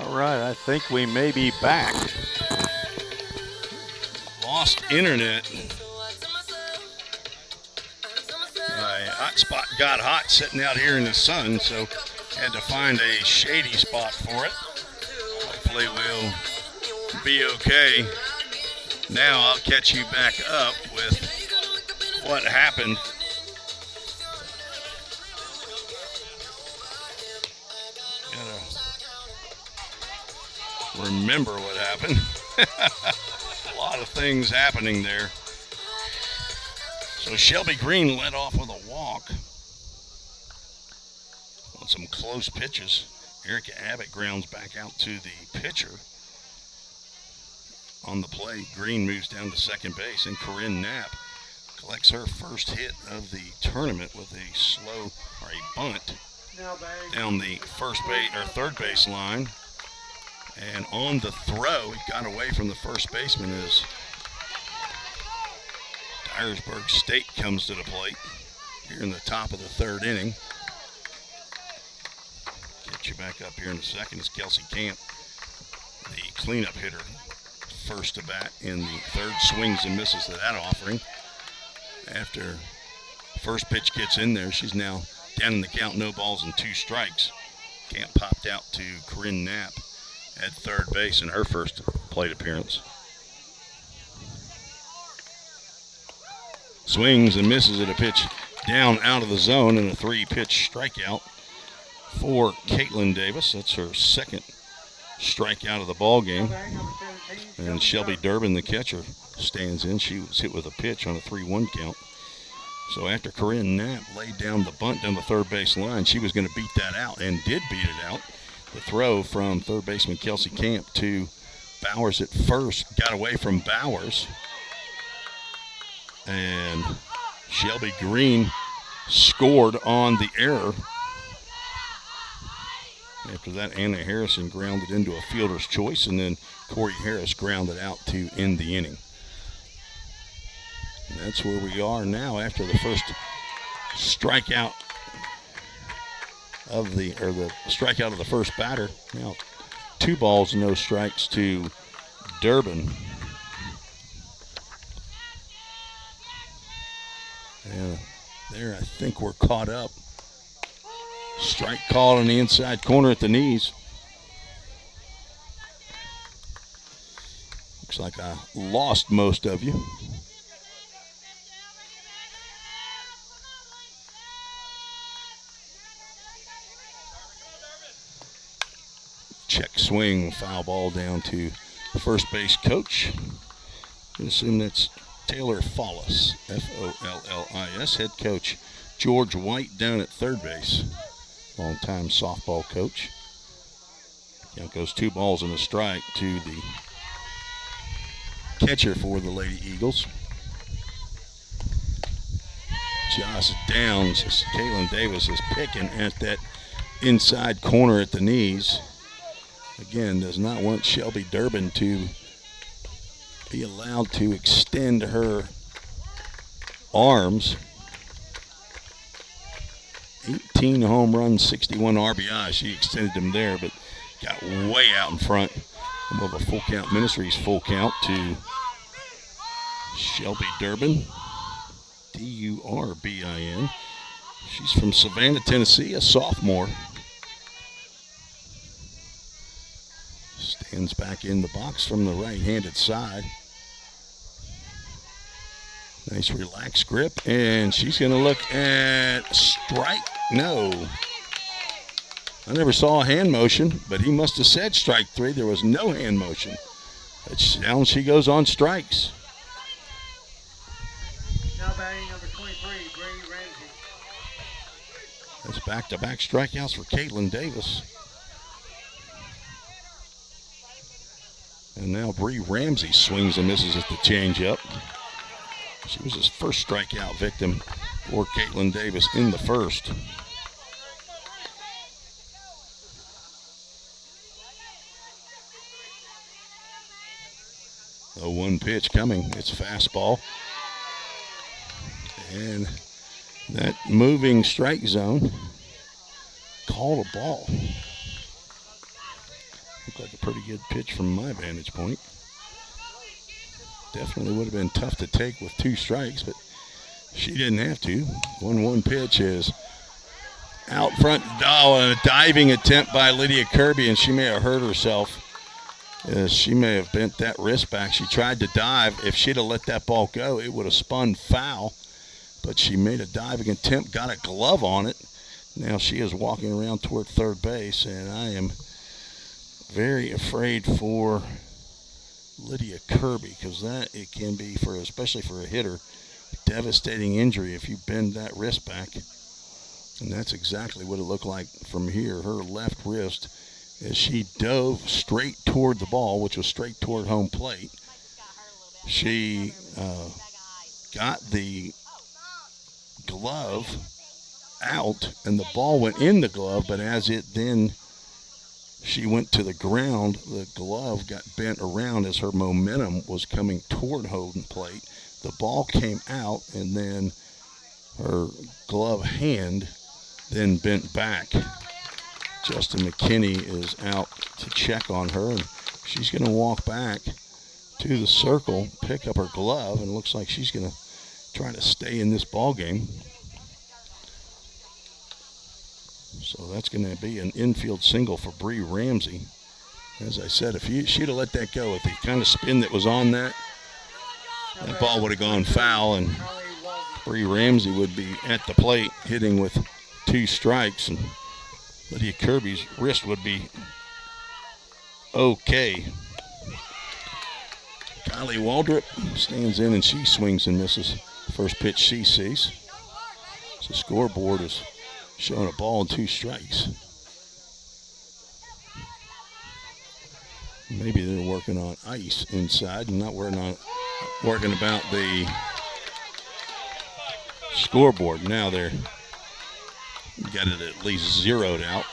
All right, I think we may be back. Lost internet. My hotspot got hot sitting out here in the sun, so had to find a shady spot for it. Hopefully we'll be okay. Now I'll catch you back up with what happened. Gotta remember what happened. A lot of things happening there. So Shelby Green led off with a walk on some close pitches. Erica Abbott grounds back out to the pitcher. On the plate, Green moves down to second base, and Corinne Knapp collects her first hit of the tournament with a slow or a bunt down the first base or third base line. And on the throw, he got away from the first baseman as Dyersburg State comes to the plate here in the top of the third inning. Get you back up here in a second as Kelsey Camp, the cleanup hitter, first to bat in the third, swings and misses to that offering. After first pitch gets in there, she's now down in the count, no balls and 2 strikes. Camp popped out to Corinne Knapp at third base in her first plate appearance. Swings and misses at a pitch down out of the zone and a 3-pitch strikeout for Caitlin Davis. That's her second strikeout of the ball game. And Shelby Durbin, the catcher, stands in. She was hit with a pitch on a 3-1 count. So after Corinne Knapp laid down the bunt down the third base line, she was going to beat that out and did beat it out. The throw from third baseman Kelsey Camp to Bowers at first got away from Bowers. And Shelby Green scored on the error. After that, Anna Harrison grounded into a fielder's choice, and then Corey Harris grounded out to end the inning. And that's where we are now after the first strikeout of the strikeout of the first batter. Now 2 balls and no strikes to Durbin. And there, I think we're caught up. Strike called on the inside corner at the knees. Looks like I lost most of you. Check swing, foul ball down to the first base coach. I assume that's Taylor Follis, Follis. Head coach George White down at third base. Long-time softball coach. Count goes 2 balls and a strike to the catcher for the Lady Eagles. Josh Downs, Caitlin Davis is picking at that inside corner at the knees. Again, does not want Shelby Durbin to be allowed to extend her arms. 18 home runs, 61 RBI. She extended them there, but got way out in front. Above a full count Ministries full count to Shelby Durbin, Durbin. She's from Savannah, Tennessee, a sophomore. Stands back in the box from the right-handed side. Nice relaxed grip, and she's going to look at strike. No. I never saw a hand motion, but he must have said strike 3. There was no hand motion. But down she goes on strikes. Now batting number 23, Bree Ramsey. That's back-to-back strikeouts for Caitlin Davis. And now Bree Ramsey swings and misses at the changeup. She was his first strikeout victim for Caitlin Davis in the first. The 1 pitch coming. It's fastball. And that moving strike zone called a ball. Looked like a pretty good pitch from my vantage point. Definitely would have been tough to take with 2 strikes, but she didn't have to. 1-1 pitch is out front. Oh, a diving attempt by Lydia Kirby, and she may have hurt herself. She may have bent that wrist back. She tried to dive. If she'd have let that ball go, it would have spun foul. But she made a diving attempt, got a glove on it. Now she is walking around toward third base, and I am very afraid for Lydia Kirby, because that it can be, for especially for a hitter, devastating injury if you bend that wrist back. And that's exactly what it looked like from here. Her left wrist, as she dove straight toward the ball, which was straight toward home plate. She got the glove out, and the ball went in the glove, but as it then she went to the ground, the glove got bent around as her momentum was coming toward home plate. The ball came out, and then her glove hand then bent back. Justin McKinney is out to check on her, and she's going to walk back to the circle, pick up her glove, and it looks like she's going to try to stay in this ball game. So that's going to be an infield single for Bree Ramsey. As I said, if she'd have let that go, with the kind of spin that was on that ball would have gone foul, and Bree Ramsey would be at the plate hitting with 2 strikes, and Lydia Kirby's wrist would be okay. Kylie Waldrop stands in, and she swings and misses. First pitch she sees. So scoreboard is showing a ball and 2 strikes. Maybe they're working on ice inside and not working about the scoreboard. Now they're got it at least zeroed out.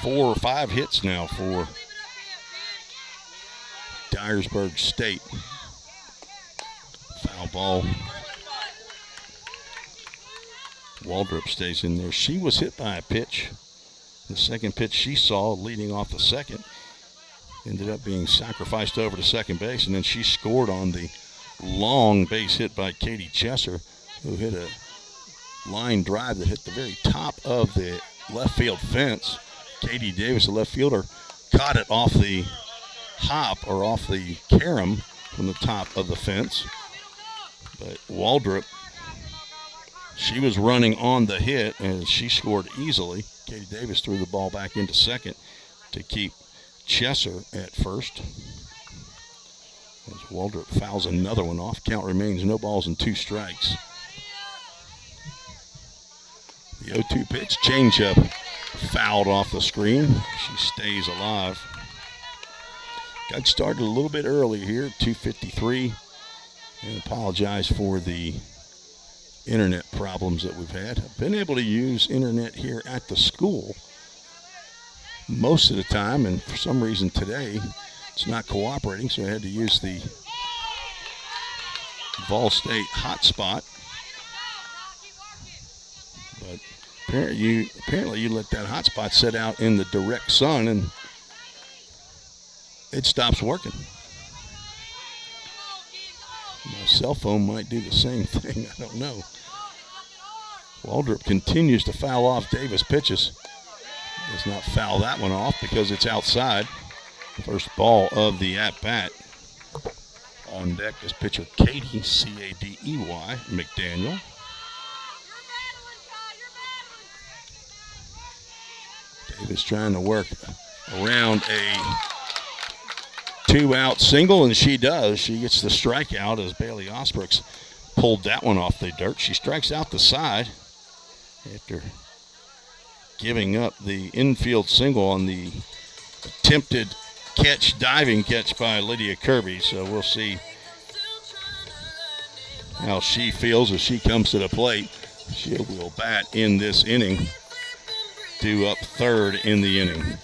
4 or 5 hits now for Dyersburg State. Foul ball. Waldrop stays in there. She was hit by a pitch. The second pitch she saw leading off the second ended up being sacrificed over to second base, and then she scored on the long base hit by Katie Chesser, who hit a line drive that hit the very top of the left field fence. Katie Davis, the left fielder, caught it off the hop, or off the carom from the top of the fence. But Waldrop, she was running on the hit, and she scored easily. Katie Davis threw the ball back into second to keep Chesser at first. As Waldrop fouls another one off. Count remains no balls and 2 strikes. The 0-2 pitch, changeup, fouled off the screen. She stays alive. Got started a little bit early here, 2:53. And apologize for the internet problems that we've had. I've been able to use internet here at the school most of the time, and for some reason today it's not cooperating, so I had to use the Vol State hotspot. But apparently you let that hotspot sit out in the direct sun and it stops working. My cell phone might do the same thing. I don't know. Waldrop continues to foul off Davis pitches. Does not foul that one off because it's outside. First ball of the at-bat. On deck is pitcher Katie, C-A-D-E-Y, McDaniel. Davis trying to work around a 2-out single, and she does. She gets the strikeout as Bailey Osbrooks pulled that one off the dirt. She strikes out the side after giving up the infield single on the attempted diving catch by Lydia Kirby. So we'll see how she feels as she comes to the plate. She will bat in this inning, due up third in the inning.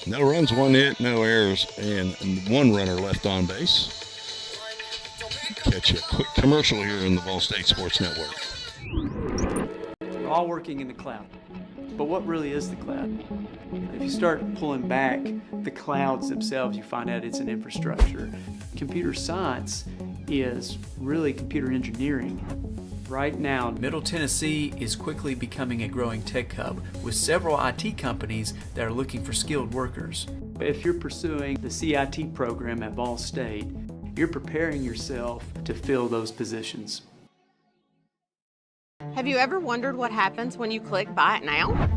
No runs, 1 hit, no errors, and 1 runner left on base. Catch a quick commercial here in the Vol State Sports Network. We're all working in the cloud. But what really is the cloud? If you start pulling back the clouds themselves, you find out it's an infrastructure. Computer science is really computer engineering. Right now, Middle Tennessee is quickly becoming a growing tech hub with several IT companies that are looking for skilled workers. If you're pursuing the CIT program at Ball State, you're preparing yourself to fill those positions. Have you ever wondered what happens when you click Buy It Now?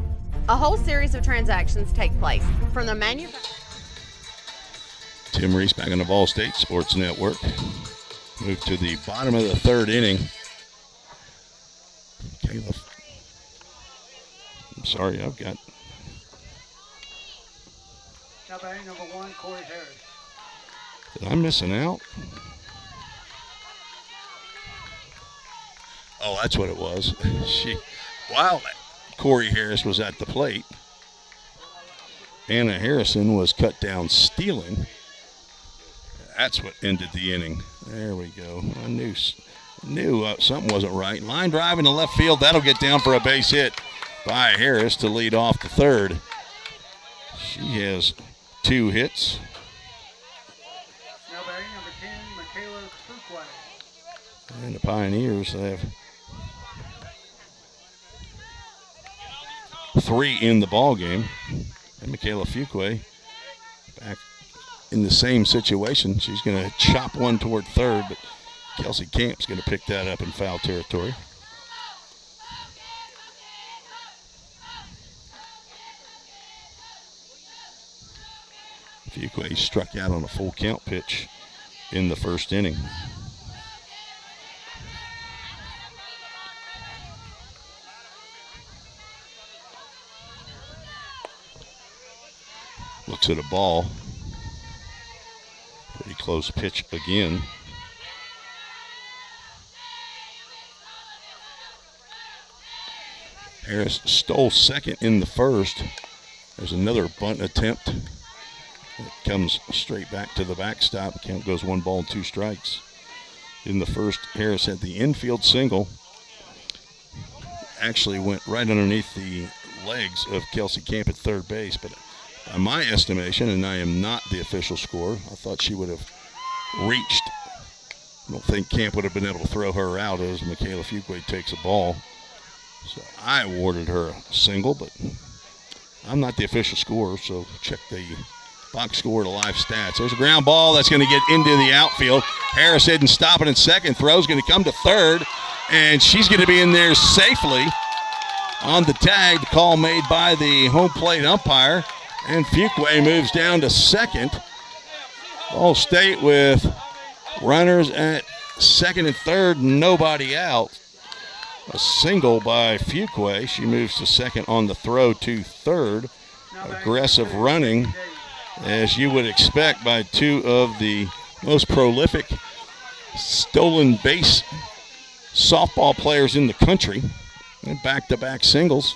A whole series of transactions take place from the manufacturer. Tim Reese back on the Ball State Sports Network. Move to the bottom of the third inning. Caleb. I'm sorry, I've got. Now batting number 1, Corey Harris. Did I miss an out? Oh, that's what it was. While Corey Harris was at the plate, Anna Harrison was cut down stealing. That's what ended the inning. There we go. I knew something wasn't right. Line drive in the left field. That'll get down for a base hit by Harris to lead off the third. She has 2 hits. Now batting number 10, Michaela Fuqua. And the Pioneers have 3 in the ball game. And Michaela Fuqua back in the same situation. She's going to chop one toward third, but Kelsey Camp's going to pick that up in foul territory. Fuqua struck out on a full count pitch in the first inning. Looks at a ball. Pretty close pitch again. Harris stole second in the first. There's another bunt attempt. It comes straight back to the backstop. Count goes 1 ball and 2 strikes. In the first, Harris had the infield single. Actually went right underneath the legs of Kelsey Camp at third base. But by my estimation, and I am not the official scorer, I thought she would have reached. I don't think Camp would have been able to throw her out as Michaela Fuqua takes a ball. So I awarded her a single, but I'm not the official scorer, so check the box score to live stats. There's a ground ball that's going to get into the outfield. Harris isn't stopping in second. Throw's going to come to third, and she's going to be in there safely on the tag. The call made by the home plate umpire, and Fuqua moves down to second. Ball State with runners at second and third, nobody out. A single by Fuqua. She moves to second on the throw to third. Aggressive running, as you would expect, by 2 of the most prolific stolen base softball players in the country. And back-to-back singles.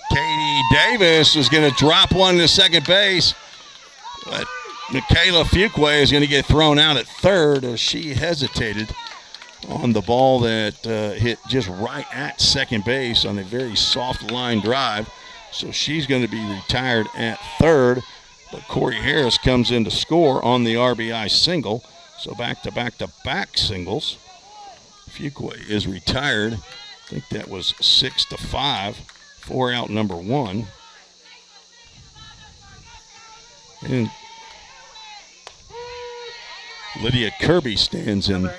Katie Davis is going to drop one to second base, but Michaela Fuqua is going to get thrown out at third as she hesitated on the ball that hit just right at second base on a very soft line drive. So she's going to be retired at third. But Corey Harris comes in to score on the RBI single. So back-to-back-to-back singles. Fuqua is retired. I think that was 6-5. 4 out number 1. And Lydia Kirby stands in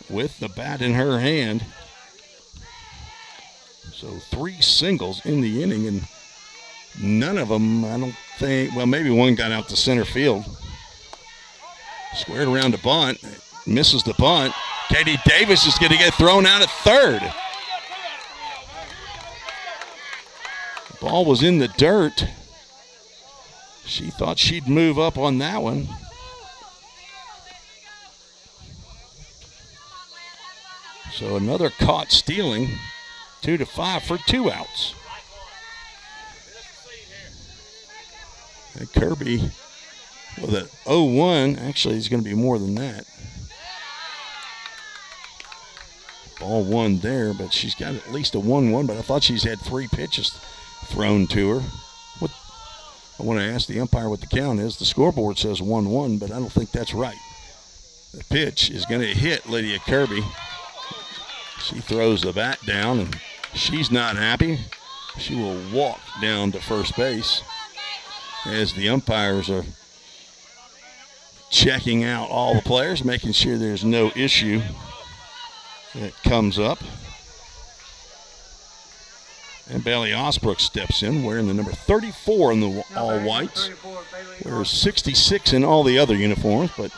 with the bat in her hand. So 3 singles in the inning, and none of them, I don't think, well, maybe one got out to center field. Squared around the bunt, misses the bunt. Katie Davis is going to get thrown out at third. The ball was in the dirt. She thought she'd move up on that one. So another caught stealing, 2-5 for 2 outs. And Kirby with an 0-1. Actually, it's going to be more than that. Ball one there, but she's got at least a 1-1, but I thought she's had 3 pitches thrown to her. I want to ask the umpire what the count is. The scoreboard says 1-1, but I don't think that's right. The pitch is going to hit Lydia Kirby. She throws the bat down, and she's not happy. She will walk down to first base as the umpires are checking out all the players, making sure there's no issue that comes up. And Bailey Osbrook steps in wearing the number 34 in the all whites. Wears 66 in all the other uniforms, but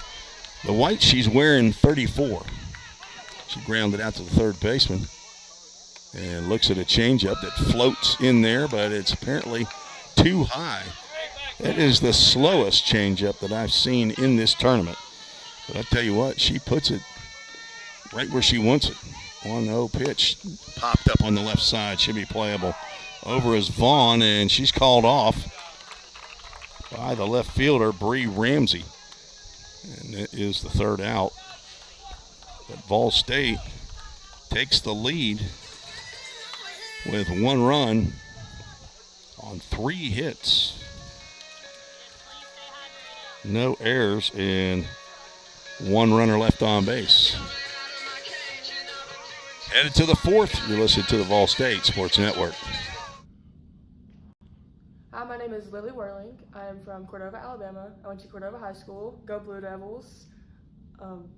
the white she's wearing 34. She grounded out to the third baseman and looks at a changeup that floats in there, but it's apparently too high. That is the slowest changeup that I've seen in this tournament. But I tell you what, she puts it right where she wants it. 1-0 pitch popped up on the left side. Should be playable. Over is Vaughn, and she's called off by the left fielder, Bree Ramsey. And it is the third out. But Vol State takes the lead with 1 run on 3 hits. No errors and 1 runner left on base. Headed to the 4th, you're listening to the Vol State Sports Network. Hi, my name is Lily Whirling. I am from Cordova, Alabama. I went to Cordova High School. Go Blue Devils.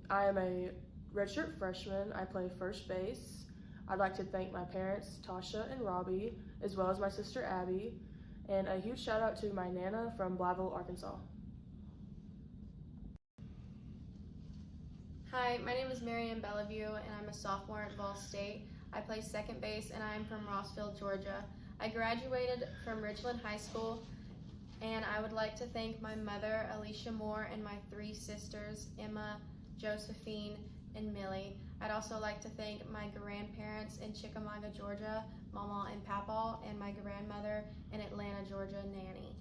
I am a redshirt freshman. I play first base. I'd like to thank my parents, Tasha and Robbie, as well as my sister Abby, and a huge shout out to my Nana from Blytheville, Arkansas. Hi, my name is Marianne Bellevue, and I'm a sophomore at Vol State. I play second base, and I am from Rossville, Georgia. I graduated from Ridgeland High School, and I would like to thank my mother, Alicia Moore, and my 3 sisters, Emma, Josephine, and Millie. I'd also like to thank my grandparents in Chickamauga, Georgia, Mama and Papaw, and my grandmother in Atlanta, Georgia, Nanny.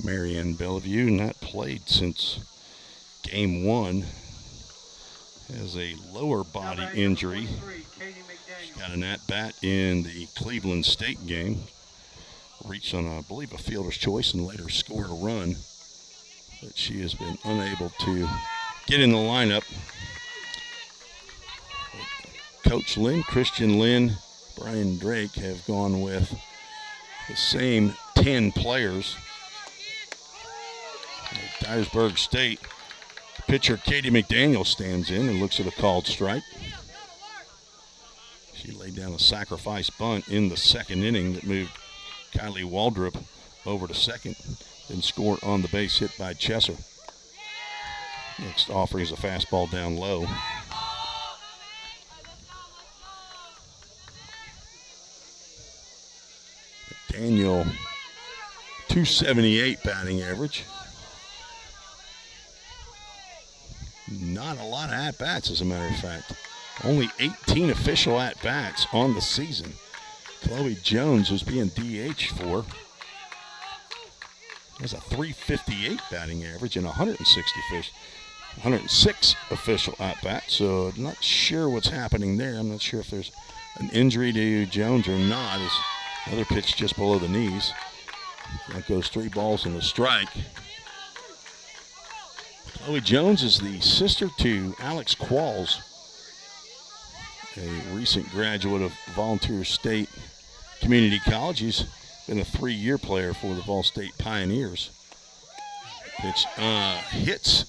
Marianne Bellevue, not played since game 1. Has a lower body injury. She's got an at-bat in the Cleveland State game. Reached on, I believe, a fielder's choice and later scored a run. But she has been unable to get in the lineup. Coach Lynn, Christian Lynn, Brian Drake have gone with the same 10 players. At Dyersburg State, pitcher Katie McDaniel stands in and looks at a called strike. She laid down a sacrifice bunt in the 2nd inning that moved Kylie Waldrop over to second, then scored on the base hit by Chesser. Next offering is a fastball down low. McDaniel, 278 batting average. Not a lot of at-bats, as a matter of fact. Only 18 official at-bats on the season. Chloe Jones, who's being DH for, has a 358 batting average and 106 official at-bats. So I'm not sure what's happening there. I'm not sure if there's an injury to Jones or not. As another pitch just below the knees. That goes 3 balls and a strike. Chloe Jones is the sister to Alex Qualls, a recent graduate of Volunteer State Community College. He's been a 3-year player for the Vol State Pioneers. Pitch hits.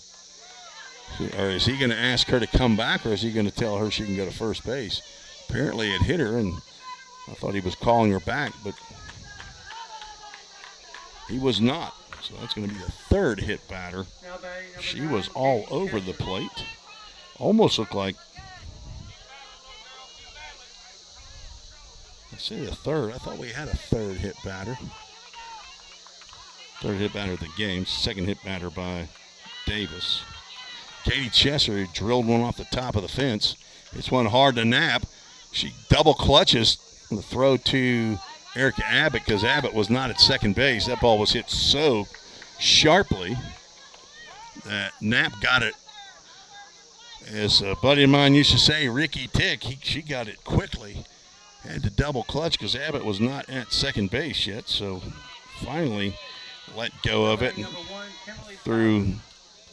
Or is he going to ask her to come back, or is he going to tell her she can go to first base? Apparently it hit her, and I thought he was calling her back, but he was not. So that's going to be the 3rd hit batter. She was all over the plate. Almost looked like, I say the 3rd. I thought we had a 3rd hit batter. 3rd hit batter of the game. 2nd hit batter by Davis. Katie Chesser drilled one off the top of the fence. It's one hard to nap. She double clutches the throw to Erica Abbott because Abbott was not at second base. That ball was hit so sharply that Knapp got it As a buddy of mine used to say, Ricky Tick, she got it quickly. Had to double clutch because Abbott was not at second base yet, so finally let go of it and threw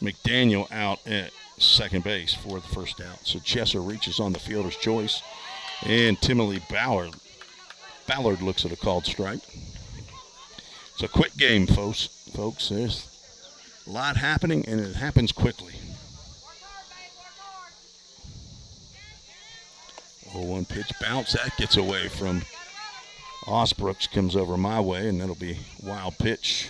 McDaniel out at second base for the first out. So Chesser reaches on the fielder's choice, and Timothy Ballard looks at a called strike. It's a quick game, folks. There's a lot happening, and it happens quickly. 0-1 pitch bounce. That gets away from Osbrooks, comes over my way, and that'll be wild pitch.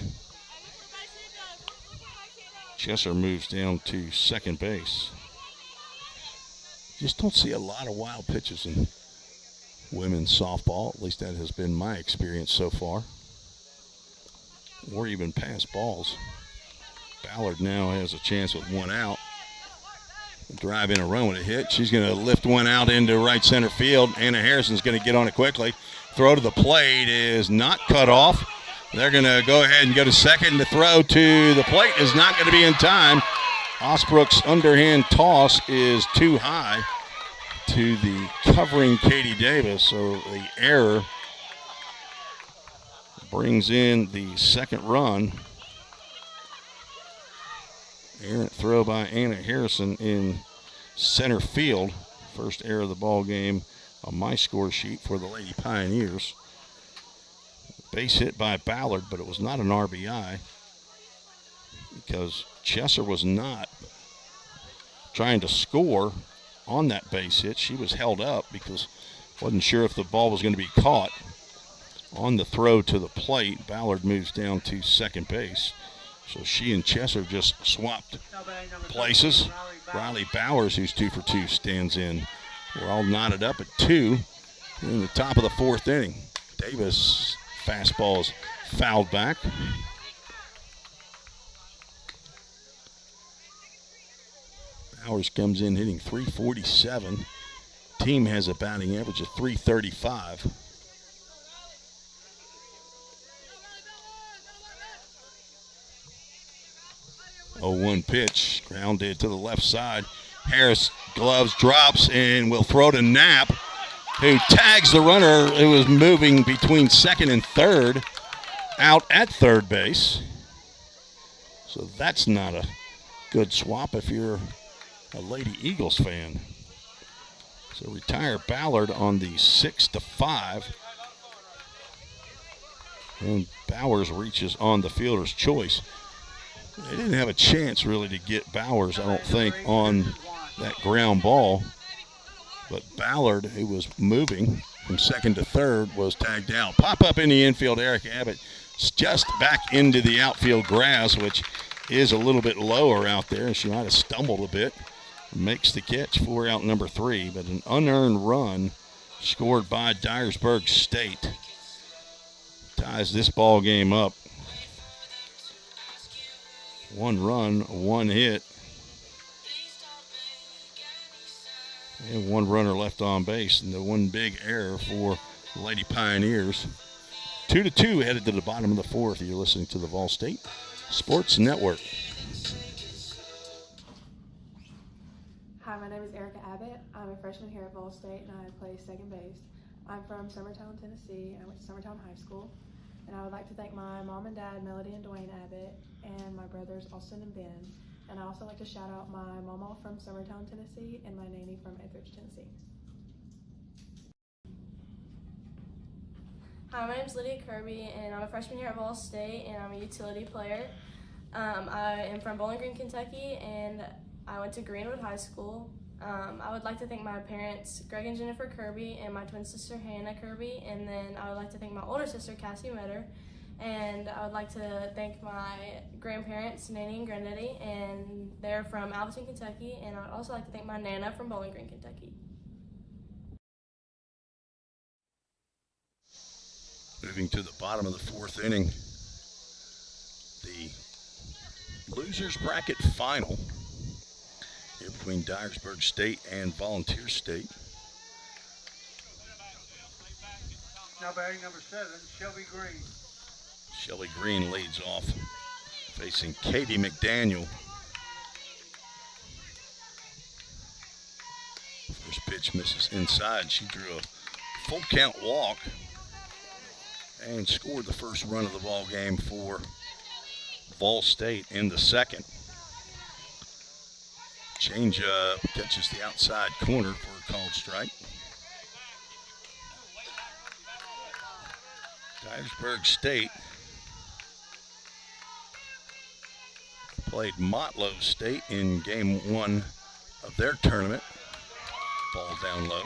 Chesser moves down to second base. Just don't see a lot of wild pitches in women's softball. At least that has been my experience so far. Or even pass balls. Ballard now has a chance with one out. Drive in a run with a hit. She's going to lift one out into right center field. Anna Harrison's going to get on it quickly. Throw to the plate is not cut off. They're going to go ahead and go to second. The throw to the plate is not going to be in time. Osbrook's underhand toss is too high to the covering Katie Davis. So the error brings in the second run. Errant throw by Anna Harrison in center field. First error of the ball game on my score sheet for the Lady Pioneers. Base hit by Ballard, but it was not an RBI because Chesser was not trying to score on that base hit. She was held up because wasn't sure if the ball was going to be caught. On the throw to the plate, Ballard moves down to second base. So she and Chesser just swapped places. Riley Bowers, who's 2 for 2, stands in. We're all knotted up at 2 in the top of the fourth inning. Davis fastball is fouled back. Bowers comes in hitting .347. Team has a batting average of .335. Oh, 1 pitch, grounded to the left side. Harris gloves, drops, and will throw to Knapp, who tags the runner who was moving between second and third out at third base. So that's not a good swap if you're a Lady Eagles fan. So retire Ballard on the 6-5. And Bowers reaches on the fielder's choice. They didn't have a chance really to get Bowers, I don't think, on that ground ball. But Ballard, who was moving from second to third, was tagged out. Pop up in the infield, Eric Abbott just back into the outfield grass, which is a little bit lower out there, and she might have stumbled a bit. Makes the catch for out number 3, but an unearned run scored by Dyersburg State ties this ball game up. 1 run, 1 hit, and 1 runner left on base, and the 1 big error for the Lady Pioneers. 2-2 headed to the bottom of the 4th. You're listening to the Vol State Sports Network. Hi, my name is Erica Abbott. I'm a freshman here at Vol State, and I play second base. I'm from Summertown, Tennessee, and I went to Summertown High School. And I would like to thank my mom and dad, Melody and Dwayne Abbott, and my brothers, Austin and Ben. And I also like to shout out my mama from Summertown, Tennessee, and my nanny from Etheridge, Tennessee. Hi, my name is Lydia Kirby, and I'm a freshman here at Vol State, and I'm a utility player. I am from Bowling Green, Kentucky, and I went to Greenwood High School. I would like to thank my parents, Greg and Jennifer Kirby, and my twin sister, Hannah Kirby, and then I would like to thank my older sister, Cassie Metter, and I would like to thank my grandparents, Nanny and Granddaddy, and they're from Alberton, Kentucky, and I would also like to thank my Nana from Bowling Green, Kentucky. Moving to the bottom of the 4th inning, the losers bracket final here between Dyersburg State and Volunteer State. Now batting number 7, Shelby Green. Shelby Green leads off, facing Katie McDaniel. First pitch misses inside. She drew a full count walk and scored the first run of the ball game for Vol State in the second. Change up, catches the outside corner for a called strike. Dyersburg State played Motlow State in game one of their tournament. Ball down low.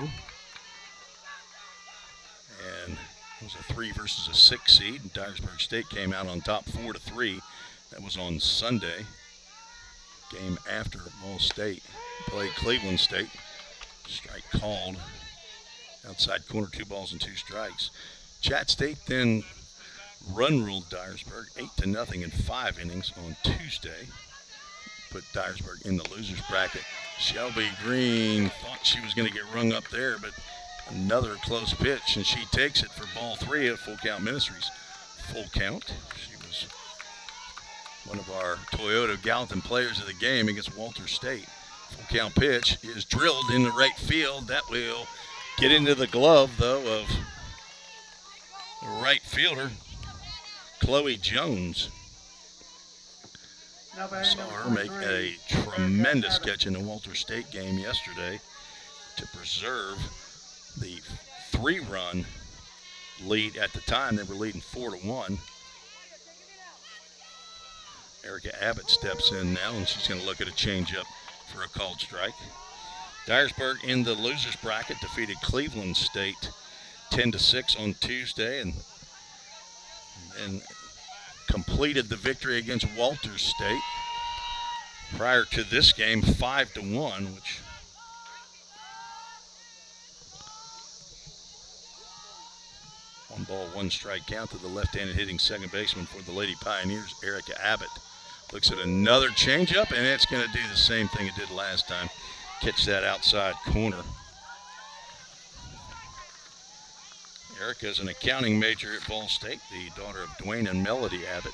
And it was a 3 versus a 6 seed. Dyersburg State came out on top 4-3. That was on Sunday. Game after Vol State played Cleveland State. Strike called. Outside corner, 2 balls and 2 strikes. Chat State then run-ruled Dyersburg 8-0 in 5 innings on Tuesday. Put Dyersburg in the loser's bracket. Shelby Green thought she was going to get rung up there, but another close pitch, and she takes it for ball 3 of Full Count Ministries. Full count. She was one of our Toyota Gallatin players of the game against Walter State. Full count pitch is drilled in the right field. That will get into the glove, though, of the right fielder, Chloe Jones. Saw her make a tremendous catch in the Walter State game yesterday to preserve the 3-run lead. At the time, they were leading 4-1. Erica Abbott steps in now, and she's going to look at a changeup for a called strike. Dyersburg in the losers bracket defeated Cleveland State 10-6 on Tuesday, and completed the victory against Walter State. Prior to this game, 5-1, which one ball, 1 strike count to the left-handed hitting second baseman for the Lady Pioneers, Erica Abbott. Looks at another changeup, and it's going to do the same thing it did last time. Catch that outside corner. Erica is an accounting major at Ball State, the daughter of Dwayne and Melody Abbott.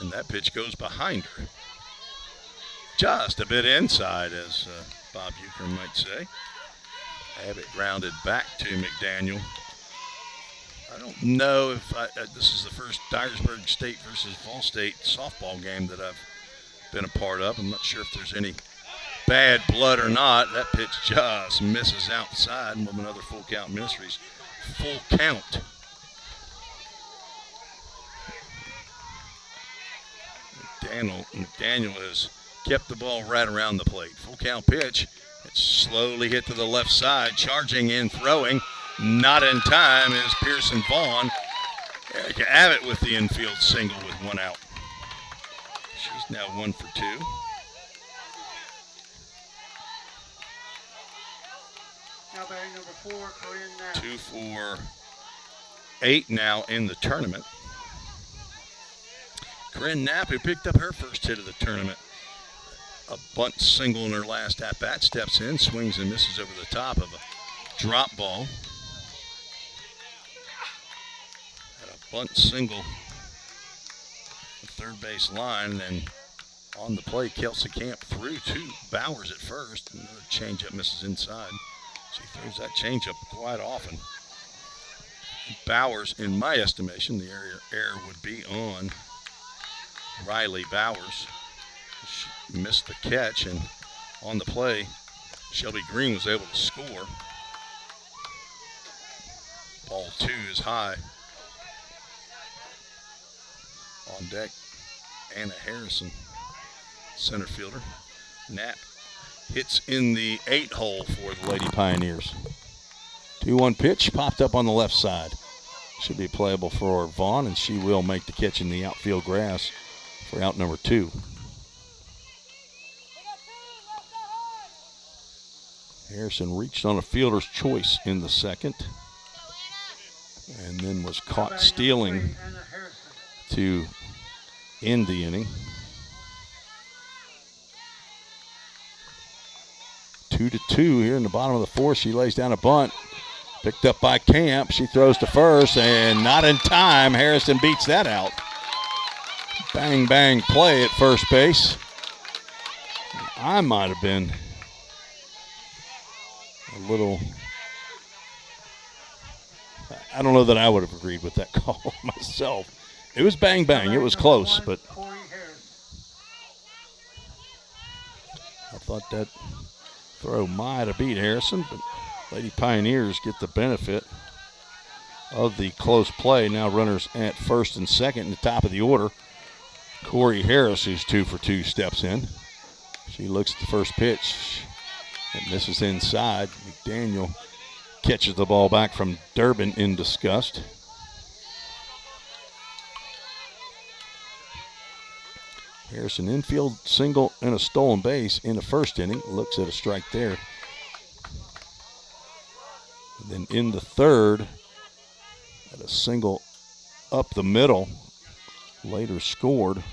And that pitch goes behind her. Just a bit inside, as Bob Euchre might say. Abbott grounded back to McDaniel. I don't know if this is the first Dyersburg State versus Vol State softball game that I've been a part of. I'm not sure if there's any bad blood or not. That pitch just misses outside with another Full Count Ministries. Full count. McDaniel has kept the ball right around the plate. Full count pitch. It's slowly hit to the left side. Charging in, throwing. Not in time is Pearson Vaughn. Erica Abbott with the infield single with 1 out. She's now 1 for 2. Now batting number 4, Corinne Knapp. 2 for 8 now in the tournament. Corinne Knapp, who picked up her first hit of the tournament. A bunt single in her last at-bat, steps in, swings and misses over the top of a drop ball. Had a bunt single, the third base line, and on the plate, Kelsey Camp threw to Bowers at first. Another changeup misses inside. She throws that changeup quite often. Bowers, in my estimation, the error would be on Riley Bowers. She missed the catch, and on the play, Shelby Green was able to score. Ball 2 is high. On deck, Anna Harrison, center fielder. Knapp hits in the 8 hole for the Lady Pioneers. 2-1 pitch popped up on the left side. Should be playable for Vaughn, and she will make the catch in the outfield grass for out number 2. Harrison reached on a fielder's choice in the second, and then was caught stealing to end the inning. 2-2 here in the bottom of the 4th. She lays down a bunt. Picked up by Camp. She throws to first, and not in time. Harrison beats that out. Bang, bang play at first base. I might have been a little. I don't know that I would have agreed with that call myself. It was bang bang. It was close, but I thought that throw might have beat Harrison, but Lady Pioneers get the benefit of the close play. Now runners at first and second in the top of the order. Corey Harris, who's 2 for 2, steps in. She looks at the first pitch. It misses inside. McDaniel catches the ball back from Durbin in disgust. Harrison infield single and a stolen base in the first inning. Looks at a strike there. And then in the third, at a single up the middle, later scored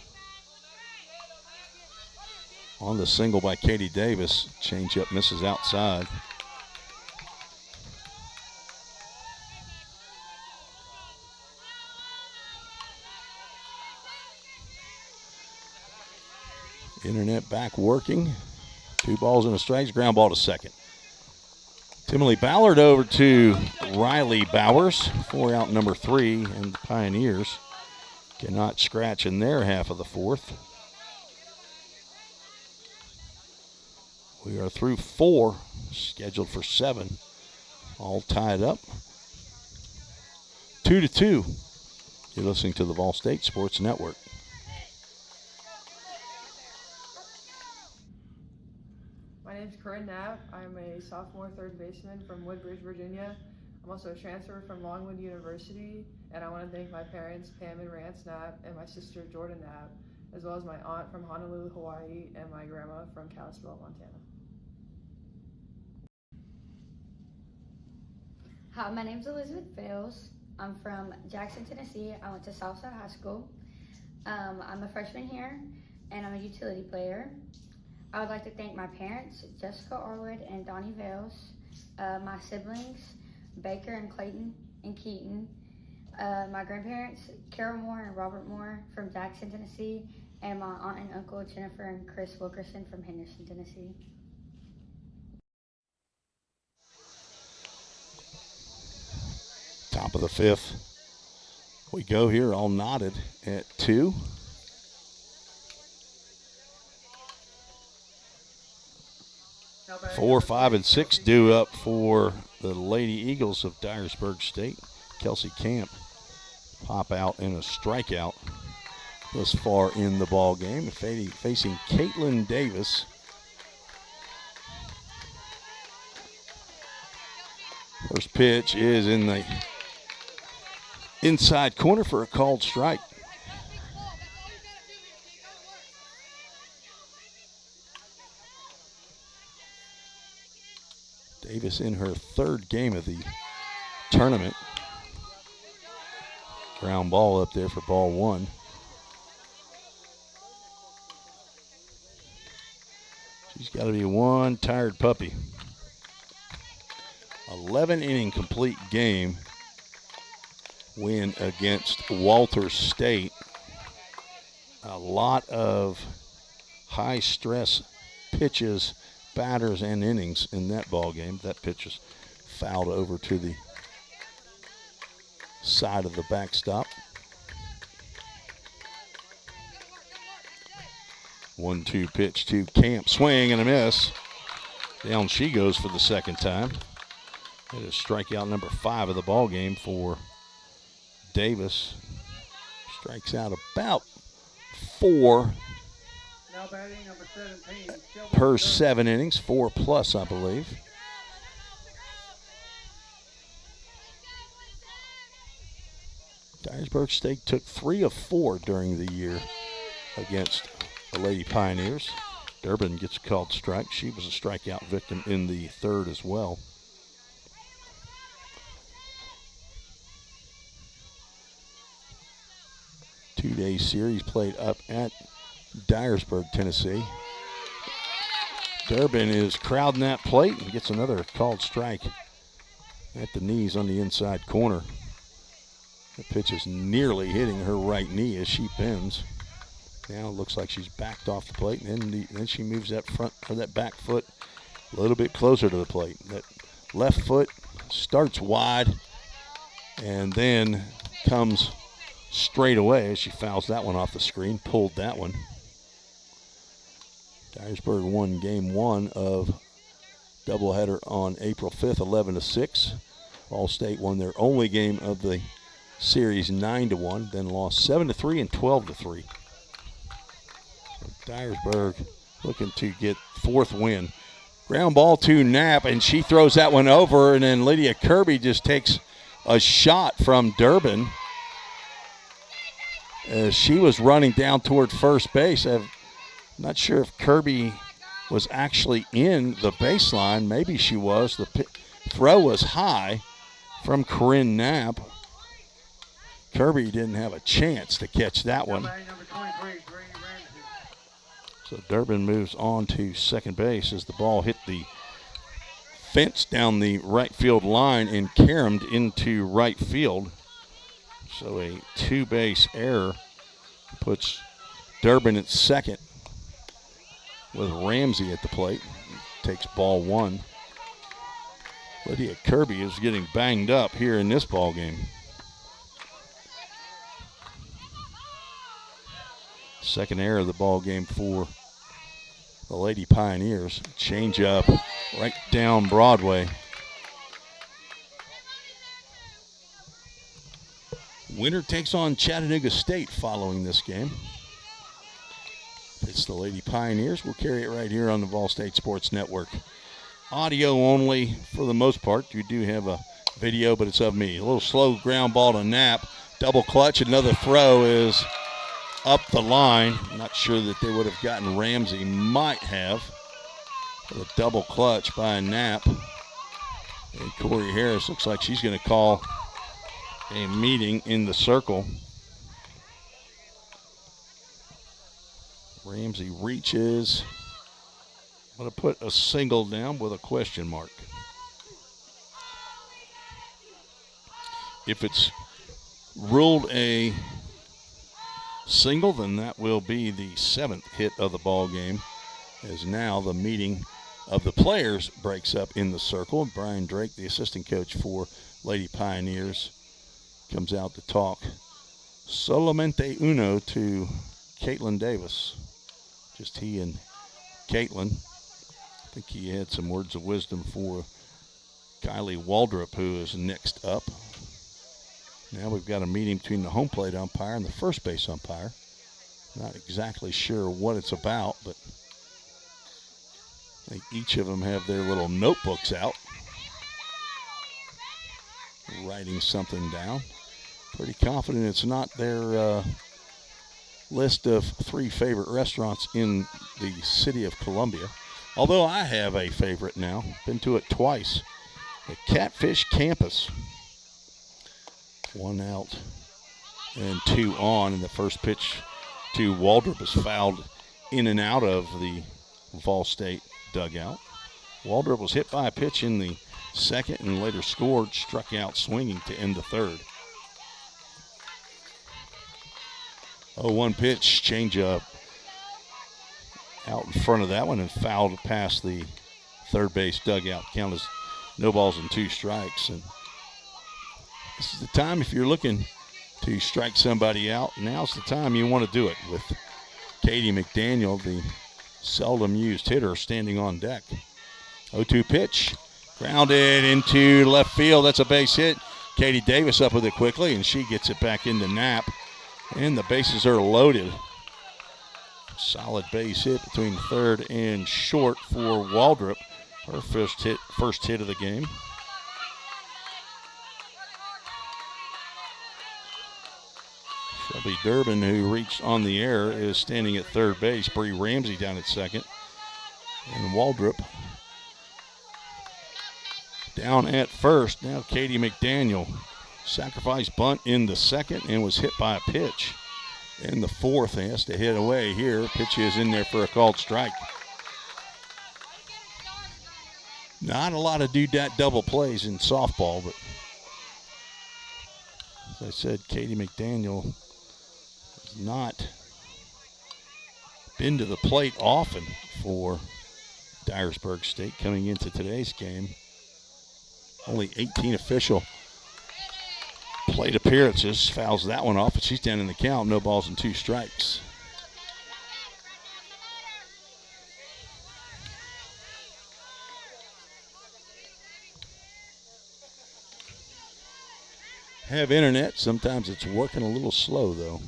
on the single by Katie Davis. Changeup misses outside. Internet back working. 2 balls and a strike. Ground ball to second. Timberly Ballard over to Riley Bowers. 4 out number 3, and the Pioneers cannot scratch in their half of the fourth. We are through 4, scheduled for 7. All tied up. 2-2. You're listening to the Vol State Sports Network. My name's Corinne Knapp. I'm a sophomore third baseman from Woodbridge, Virginia. I'm also a transfer from Longwood University, and I want to thank my parents, Pam and Rance Knapp, and my sister, Jordan Knapp, as well as my aunt from Honolulu, Hawaii, and my grandma from Kalispell, Montana. Hi, my name's Elizabeth Bales. I'm from Jackson, Tennessee. I went to Southside High School. I'm a freshman here, and I'm a utility player. I would like to thank my parents, Jessica Arwood and Donnie Vales, my siblings, Baker and Clayton and Keaton, my grandparents, Carol Moore and Robert Moore from Jackson, Tennessee, and my aunt and uncle, Jennifer and Chris Wilkerson from Henderson, Tennessee. Top of the 5th. We go here all knotted at 2. Four, 5, and 6 due up for the Lady Eagles of Dyersburg State. Kelsey Camp pop out in a strikeout thus far in the ball game, facing Caitlin Davis. First pitch is in the inside corner for a called strike. Davis in her 3rd game of the tournament. Ground ball up there for ball 1. She's got to be one tired puppy. 11-inning complete game win against Walters State. A lot of high-stress pitches, batters, and innings in that ball game. That pitch is fouled over to the side of the backstop. 1-2 pitch to Camp. Swing and a miss. Down she goes for the second time. That is strikeout number 5 of the ball game for Davis. Strikes out about 4 Now batting number 17. per 7 innings, 4+, I believe. Dyersburg State took 3 of 4 during the year against the Lady Pioneers. Durbin gets a called strike. She was a strikeout victim in the 3rd as well. Two-day series played up at Dyersburg, Tennessee. Durbin is crowding that plate and gets another called strike at the knees on the inside corner. The pitch is nearly hitting her right knee as she bends. Now it looks like she's backed off the plate, and then she moves that front or that back foot a little bit closer to the plate. That Left foot starts wide and then comes straight away as she fouls that one off the screen, pulled that one. Dyersburg won game 1 of doubleheader on April 5th, 11-6. Ball State won their only game of the series 9-1, then lost 7-3 and 12-3. So Dyersburg looking to get 4th win. Ground ball to Knapp, and she throws that one over, and then Lydia Kirby just takes a shot from Durbin as she was running down toward first base. I'm not sure if Kirby was actually in the baseline. Maybe she was. The throw was high from Corinne Knapp. Kirby didn't have a chance to catch that one. So Durbin moves on to second base as the ball hit the fence down the right field line and caromed into right field. So a 2-base error puts Durbin at second with Ramsey at the plate. Takes ball 1. Lydia Kirby is getting banged up here in this ball game. Second error of the ball game for the Lady Pioneers. Change up right down Broadway. Winner takes on Chattanooga State following this game. It's the Lady Pioneers. We'll carry it right here on the Vol State Sports Network. Audio only for the most part. You do have a video, but it's of me. A little slow ground ball to Knapp. Double clutch. Another throw is up the line. Not sure that they would have gotten Ramsey. Might have. But a double clutch by Knapp. And Corey Harris looks like she's going to call a meeting in the circle. Ramsey reaches. I'm going to put a single down with a question mark. If it's ruled a single, then that will be the 7th hit of the ball game, as now the meeting of the players breaks up in the circle. Brian Drake, the assistant coach for Lady Pioneers, comes out to talk solamente uno to Caitlin Davis. Just he and Caitlin. I think he had some words of wisdom for Kylie Waldrop, who is next up. Now we've got a meeting between the home plate umpire and the first base umpire. Not exactly sure what it's about, but I think each of them have their little notebooks out, writing something down. Pretty confident it's not their list of 3 favorite restaurants in the city of Columbia. Although I have a favorite now. Been to it twice. The Catfish Campus. 1 out and 2 on. And the first pitch to Waldrop is fouled in and out of the Vol State dugout. Waldrop was hit by a pitch in the second and later scored, struck out swinging to end the third. 0-1 pitch, change up out in front of that one and fouled past the third base dugout. Count as no balls and 2 strikes. And this is the time, if you're looking to strike somebody out, now's the time you want to do it, with Katie McDaniel, the seldom used hitter, standing on deck. 0-2 pitch, grounded into left field. That's a base hit. Katie Davis up with it quickly, and she gets it back into Knapp. And the bases are loaded. Solid base hit between third and short for Waldrop. Her first hit of the game. Shelby Durbin, who reached on the air, is standing at third base. Bree Ramsey down at second. And Waldrop down at first. Now Katie McDaniel. Sacrifice bunt in the second and was hit by a pitch. In the fourth, he has to hit away here. Pitch is in there for a called strike. Not a lot of do-dat double plays in softball, but as I said, Katie McDaniel has not been to the plate often for Dyersburg State coming into today's game. Only 18 official plate appearances. Fouls that one off, but she's down in the count. No balls and 2 strikes. Have internet. Sometimes it's working a little slow, though.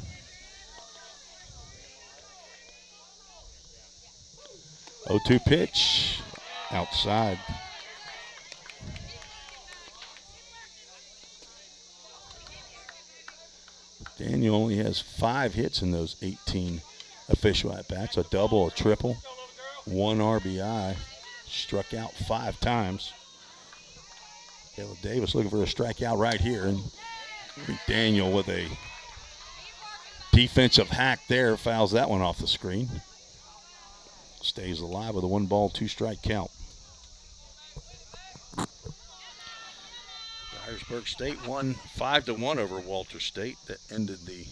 Oh, 2 pitch outside. Daniel only has 5 hits in those 18 official at-bats. A double, a triple, 1 RBI. Struck out 5 times. Kayla Davis looking for a strikeout right here. And Daniel with a defensive hack there fouls that one off the screen. Stays alive with a 1-ball, 2-strike count. Dyersburg State won 5-1 over Walters State. That ended the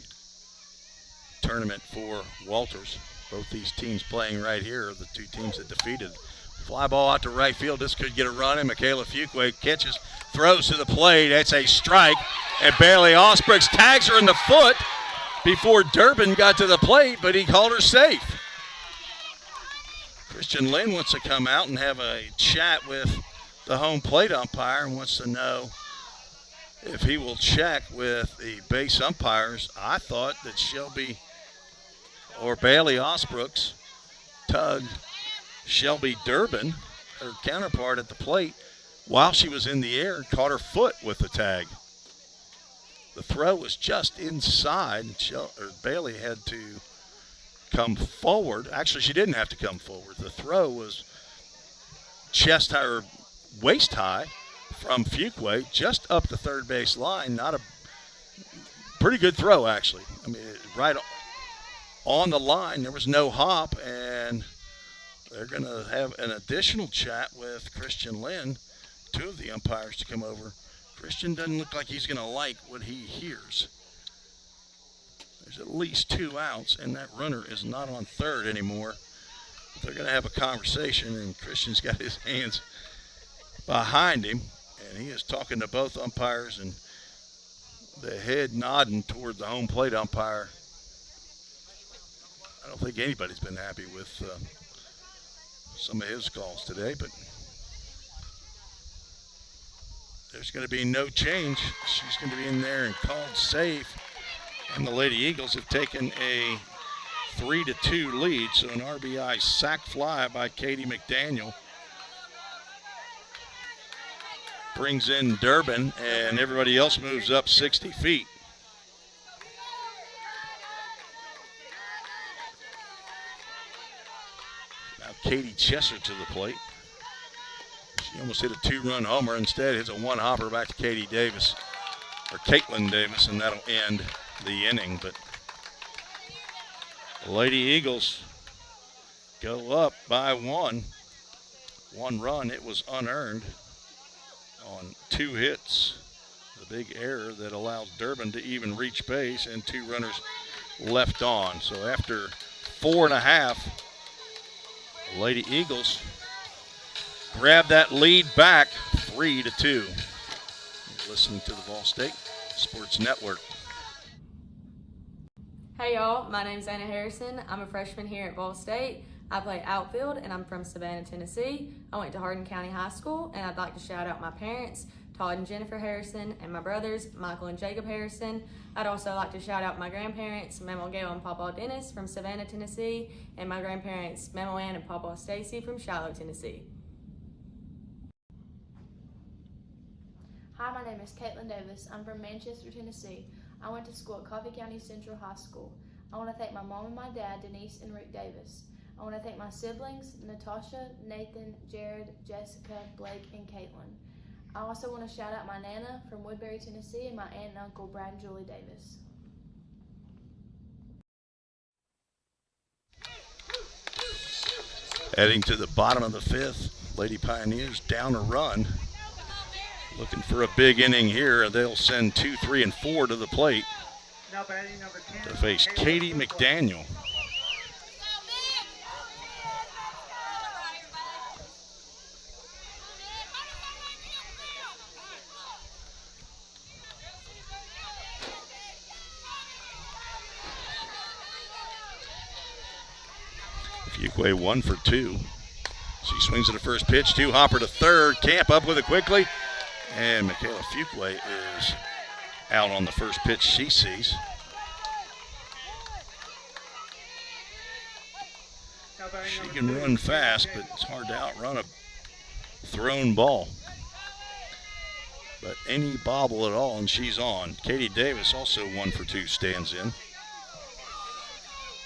tournament for Walters. Both these teams playing right here are the 2 teams that defeated. Fly ball out to right field. This could get a run in. Michaela Fuqua catches, throws to the plate. That's a strike. And Bailey Osbrooks tags her in the foot before Durbin got to the plate, but he called her safe. Christian Lynn wants to come out and have a chat with the home plate umpire and wants to know if he will check with the base umpires. I thought that Shelby or Bailey Osbrooks tugged Shelby Durbin, her counterpart at the plate, while she was in the air and caught her foot with the tag. The throw was just inside. Bailey had to come forward. Actually, she didn't have to come forward. The throw was chest high or waist high from Fuqua just up the third base line. Not a pretty good throw, actually. I mean, right on the line. There was no hop, and they're going to have an additional chat with Christian Lynn, 2 of the umpires to come over. Christian doesn't look like he's going to like what he hears. There's at least 2 outs, and that runner is not on third anymore. But they're going to have a conversation, and Christian's got his hands behind him, and he is talking to both umpires, and the head nodding toward the home plate umpire. I don't think anybody's been happy with some of his calls today, but there's going to be no change. She's going to be in there and called safe. And the Lady Eagles have taken a 3-2 lead. So an RBI sac fly by Katie McDaniel brings in Durbin, and everybody else moves up 60 feet. Now Katie Chesser to the plate. She almost hit a 2-run homer. Instead, hits a 1-hopper back to Katie Davis, or Caitlin Davis, and that'll end the inning. But the Lady Eagles go up by 1 run. It was unearned on 2 hits. The big error that allows Durbin to even reach base, and 2 runners left on. So after 4.5, the Lady Eagles grab that lead back 3-2. You're listening to the Vol State Sports Network. Hey y'all, my name's Anna Harrison. I'm a freshman here at Vol State. I play outfield and I'm from Savannah, Tennessee. I went to Hardin County High School, and I'd like to shout out my parents, Todd and Jennifer Harrison, and my brothers, Michael and Jacob Harrison. I'd also like to shout out my grandparents, Mama Gail and Papa Dennis from Savannah, Tennessee, and my grandparents, Mama Ann and Papa Stacy from Shiloh, Tennessee. Hi, my name is Caitlin Davis. I'm from Manchester, Tennessee. I went to school at Coffee County Central High School. I want to thank my mom and my dad, Denise and Rick Davis. I want to thank my siblings, Natasha, Nathan, Jared, Jessica, Blake, and Caitlin. I also want to shout out my Nana from Woodbury, Tennessee, and my aunt and uncle, Brad and Julie Davis. Heading to the bottom of the 5th, Lady Pioneers down a run. Looking for a big inning here. They'll send 2, 3, and 4 to the plate Now batting number 10. to face Katie McDaniel. Fuqua 1 for 2. She swings at the first pitch, 2 hopper to third. Camp up with it quickly. And Michaela Fuqua is out on the first pitch she sees. She can run fast, but it's hard to outrun a thrown ball. But any bobble at all, and she's on. Katie Davis, also 1 for 2, stands in.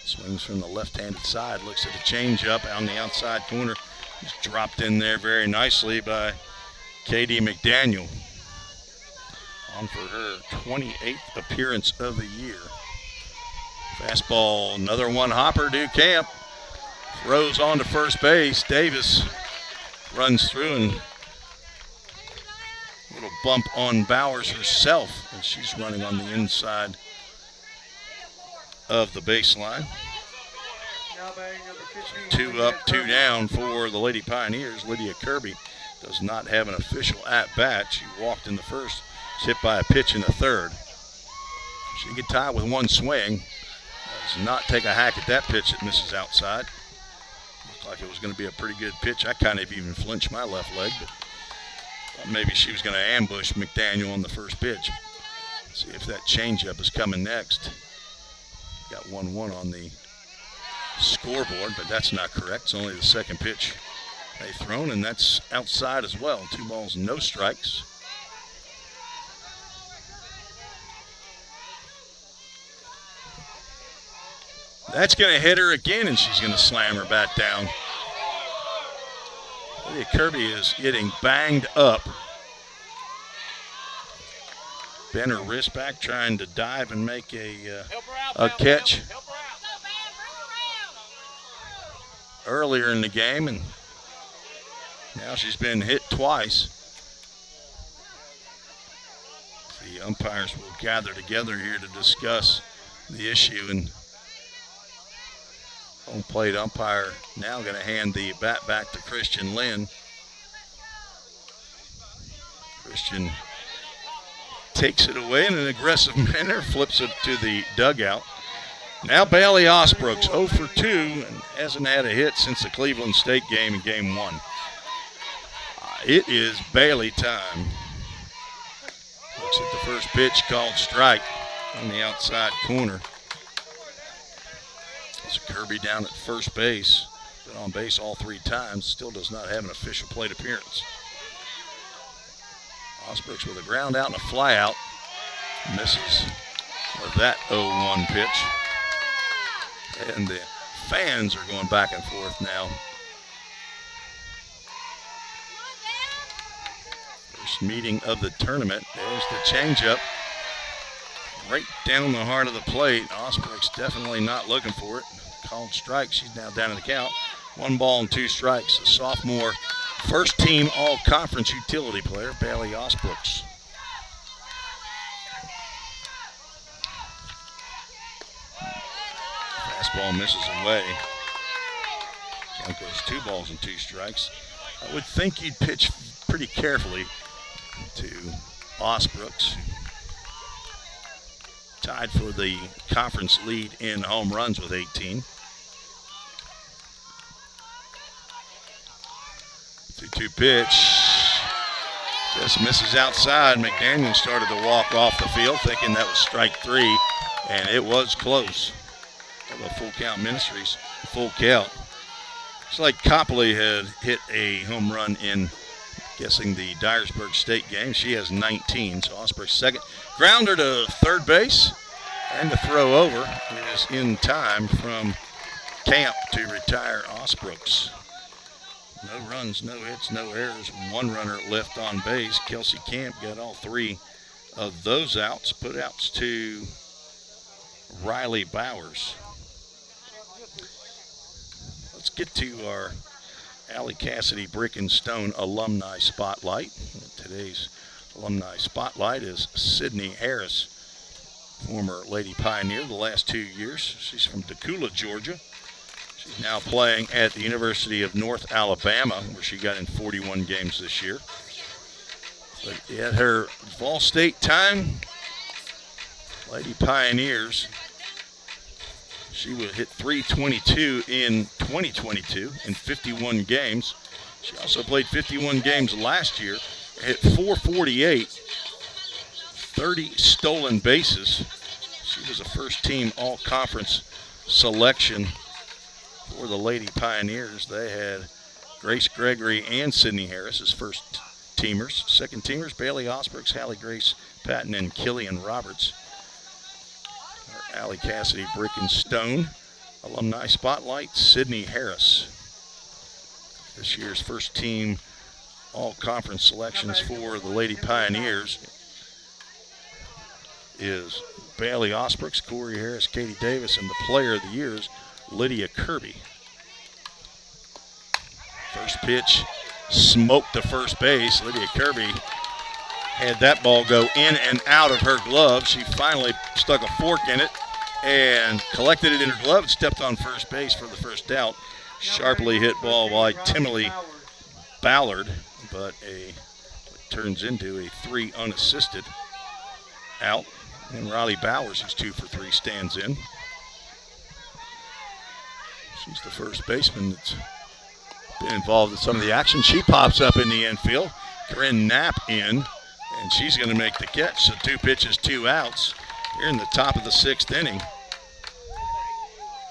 Swings from the left-handed side, looks at a changeup on the outside corner. Just dropped in there very nicely by Katie McDaniel. On for her 28th appearance of the year. Fastball, another one hopper to Camp. Throws on to first base. Davis runs through and a little bump on Bowers herself as she's running on the inside of the baseline. 2 up, 2 down for the Lady Pioneers. Lydia Kirby does not have an official at-bat. She walked in the first, was hit by a pitch in the third. She could tie with 1 swing. Does not take a hack at that pitch that misses outside. Looked like it was going to be a pretty good pitch. I kind of even flinched my left leg, but thought maybe she was going to ambush McDaniel on the first pitch. Let's see if that changeup is coming next. Got 1-1 on the scoreboard, but that's not correct. It's only the second pitch they've thrown, and that's outside as well. 2 balls, no strikes. That's going to hit her again, and she's going to slam her bat down. Lydia Kirby is getting banged up. Bent her wrist back, trying to dive and make a catch earlier in the game, and now she's been hit twice. The umpires will gather together here to discuss the issue, and home plate umpire now going to hand the bat back to Christian Lynn. Christian takes it away in an aggressive manner, flips it to the dugout. Now Bailey Osbrooks 0 for 2 and hasn't had a hit since the Cleveland State game in game 1. It is Bailey time. Looks at the first pitch, called strike on the outside corner. It's Kirby down at first base. Been on base all 3 times. Still does not have an official plate appearance. Osbrooks with a ground out and a fly out. Misses with that 0-1 pitch. And the fans are going back and forth now. First meeting of the tournament. There's the changeup. Right down the heart of the plate. Osbrooks definitely not looking for it. Called strike. She's now down in the count. 1 ball and 2 strikes. A sophomore first team all-conference utility player, Bailey Osbrooks. Fastball misses away. Count goes 2 balls and 2 strikes. I would think you'd pitch pretty carefully to Osbrooks, tied for the conference lead in home runs with 18. 2-2 pitch. Just misses outside. McDaniel started to walk off the field thinking that was strike 3, and it was close. Of a full count Ministries, full count. It's like Copley had hit a home run in, guessing, the Dyersburg State game. She has 19, so Osbrooks second. Grounder to third base, and the throw over is in time from Camp to retire Osbrooks. No runs, no hits, no errors. 1 runner left on base. Kelsey Camp got all 3 of those outs. Put outs to Riley Bowers. Let's get to our Allie Cassidy Brick and Stone Alumni Spotlight. Today's Alumni Spotlight is Sydney Harris, former Lady Pioneer the last 2 years. She's from Decula, Georgia. She's now playing at the University of North Alabama, where she got in 41 games this year. But at her Vol State time, Lady Pioneers, She would hit .322 in 2022 in 51 games. She also played 51 games last year, hit .448, 30 stolen bases. She was a first-team all-conference selection for the Lady Pioneers. They had Grace Gregory and Sydney Harris as first-teamers. Second-teamers, Bailey Osbrooks, Hallie Grace Patton, and Killian Roberts. Our Allie Cassidy Brick and Stone alumni spotlight, Sydney Harris. This year's first-team all-conference selections for the Lady Pioneers is Bailey Osbrooks, Corey Harris, Katie Davis, and the Player of the Year is Lydia Kirby. First pitch, smoked to first base. Lydia Kirby had that ball go in and out of her glove. She finally stuck a fork in it and collected it in her glove and stepped on first base for the first out. Sharply hit ball by Timely Ballard, but it turns into a 3 unassisted out. And Riley Bowers, who's 2 for 3, stands in. She's the first baseman that's been involved in some of the action. She pops up in the infield. Corinne Knapp in, and she's going to make the catch. So 2 pitches, 2 outs here in the top of the 6th inning.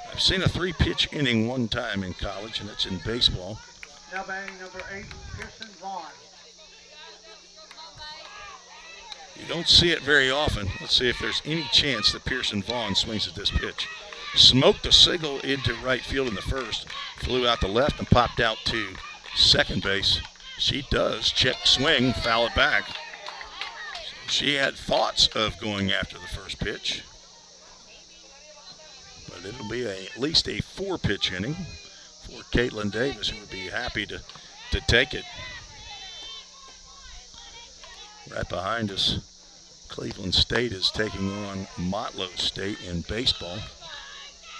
I've seen a 3-pitch inning one time in college, and it's in baseball. Now batting number 8, Pearson Vaughn. You don't see it very often. Let's see if there's any chance that Pearson Vaughn swings at this pitch. Smoked a single into right field in the first, flew out to left and popped out to second base. She does check swing, foul it back. She had thoughts of going after the first pitch, but it'll be at least a 4-pitch inning for Caitlin Davis, who would be happy to take it. Right behind us, Cleveland State is taking on Motlow State in baseball.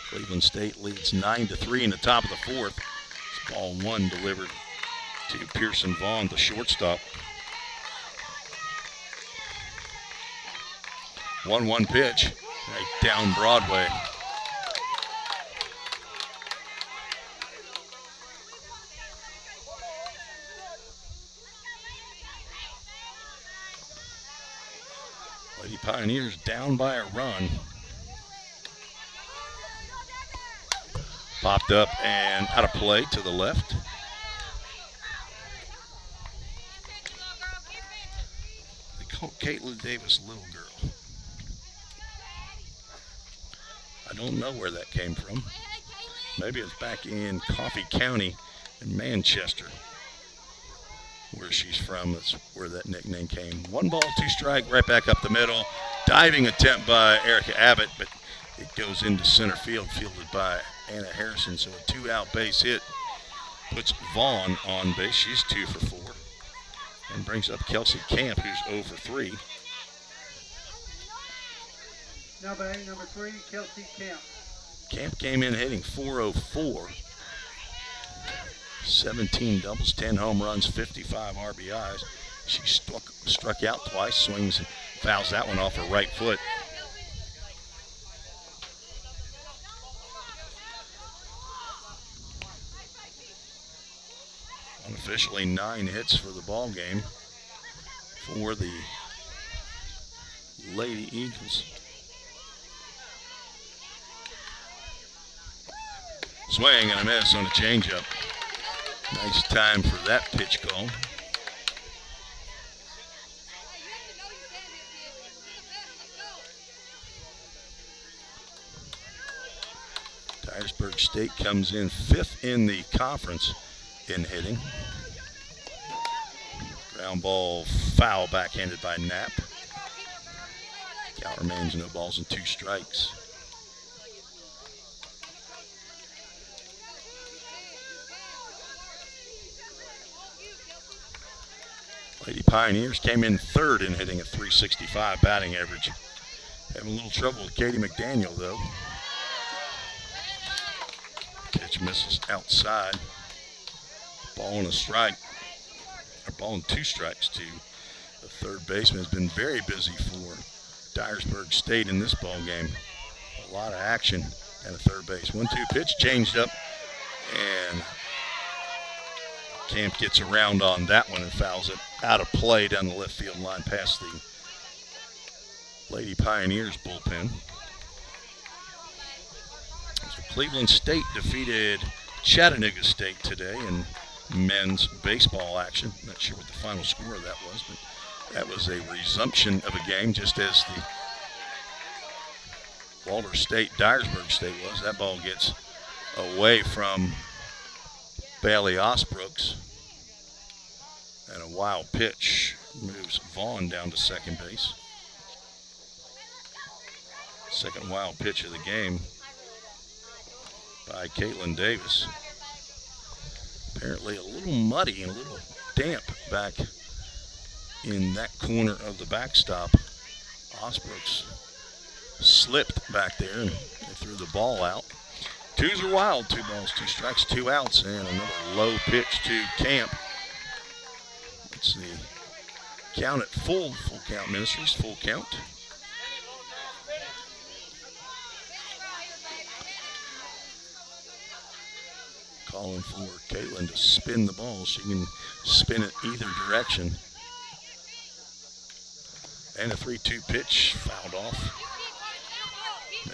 Cleveland State leads 9-3 in the top of the 4th. It's ball 1 delivered to Pearson Vaughn, the shortstop. 1-1 pitch, right down Broadway. Lady Pioneers down by a run. Popped up and out of play to the left. They call Caitlin Davis little girl. I don't know where that came from. Maybe it's back in Coffee County in Manchester, where she's from. That's where that nickname came. 1 ball, 2 strike, right back up the middle. Diving attempt by Erica Abbott, but it goes into center field, fielded by Anna Harrison. So a 2-out base hit puts Vaughn on base. She's 2 for 4. And brings up Kelsey Camp, who's 0 for 3. Now batting number 3, Kelsey Camp. Camp came in hitting .404. 17 doubles, 10 home runs, 55 RBIs. She struck out twice, swings and fouls that one off her right foot. Unofficially 9 hits for the ball game for the Lady Eagles. Swing and a miss on a changeup. Nice time for that pitch call. Dyersburg State comes in 5th in the conference in hitting. Ground ball foul backhanded by Knapp. Count remains no balls and 2 strikes. Lady Pioneers came in 3rd in hitting at .365 batting average. Having a little trouble with Katie McDaniel, though. Pitch misses outside. Ball and a strike, or ball and 2 strikes to the third baseman. Has been very busy for Dyersburg State in this ball game. A lot of action and a third base. 1-2 pitch changed up, and Camp gets around on that one and fouls it out of play down the left field line past the Lady Pioneers bullpen. So Cleveland State defeated Chattanooga State today in men's baseball action. Not sure what the final score of that was, but that was a resumption of a game, just as the Walter State, Dyersburg State was. That ball gets away from Bailey Osbrooks, and a wild pitch moves Vaughn down to second base. Second wild pitch of the game by Caitlin Davis. Apparently a little muddy and a little damp back in that corner of the backstop. Osbrooks slipped back there and they threw the ball out. Twos are wild, 2 balls, 2 strikes, 2 outs, and another low pitch to Camp. It's the count at full count Ministries, full count. Calling for Caitlin to spin the ball. She can spin it either direction. And a 3-2 pitch fouled off.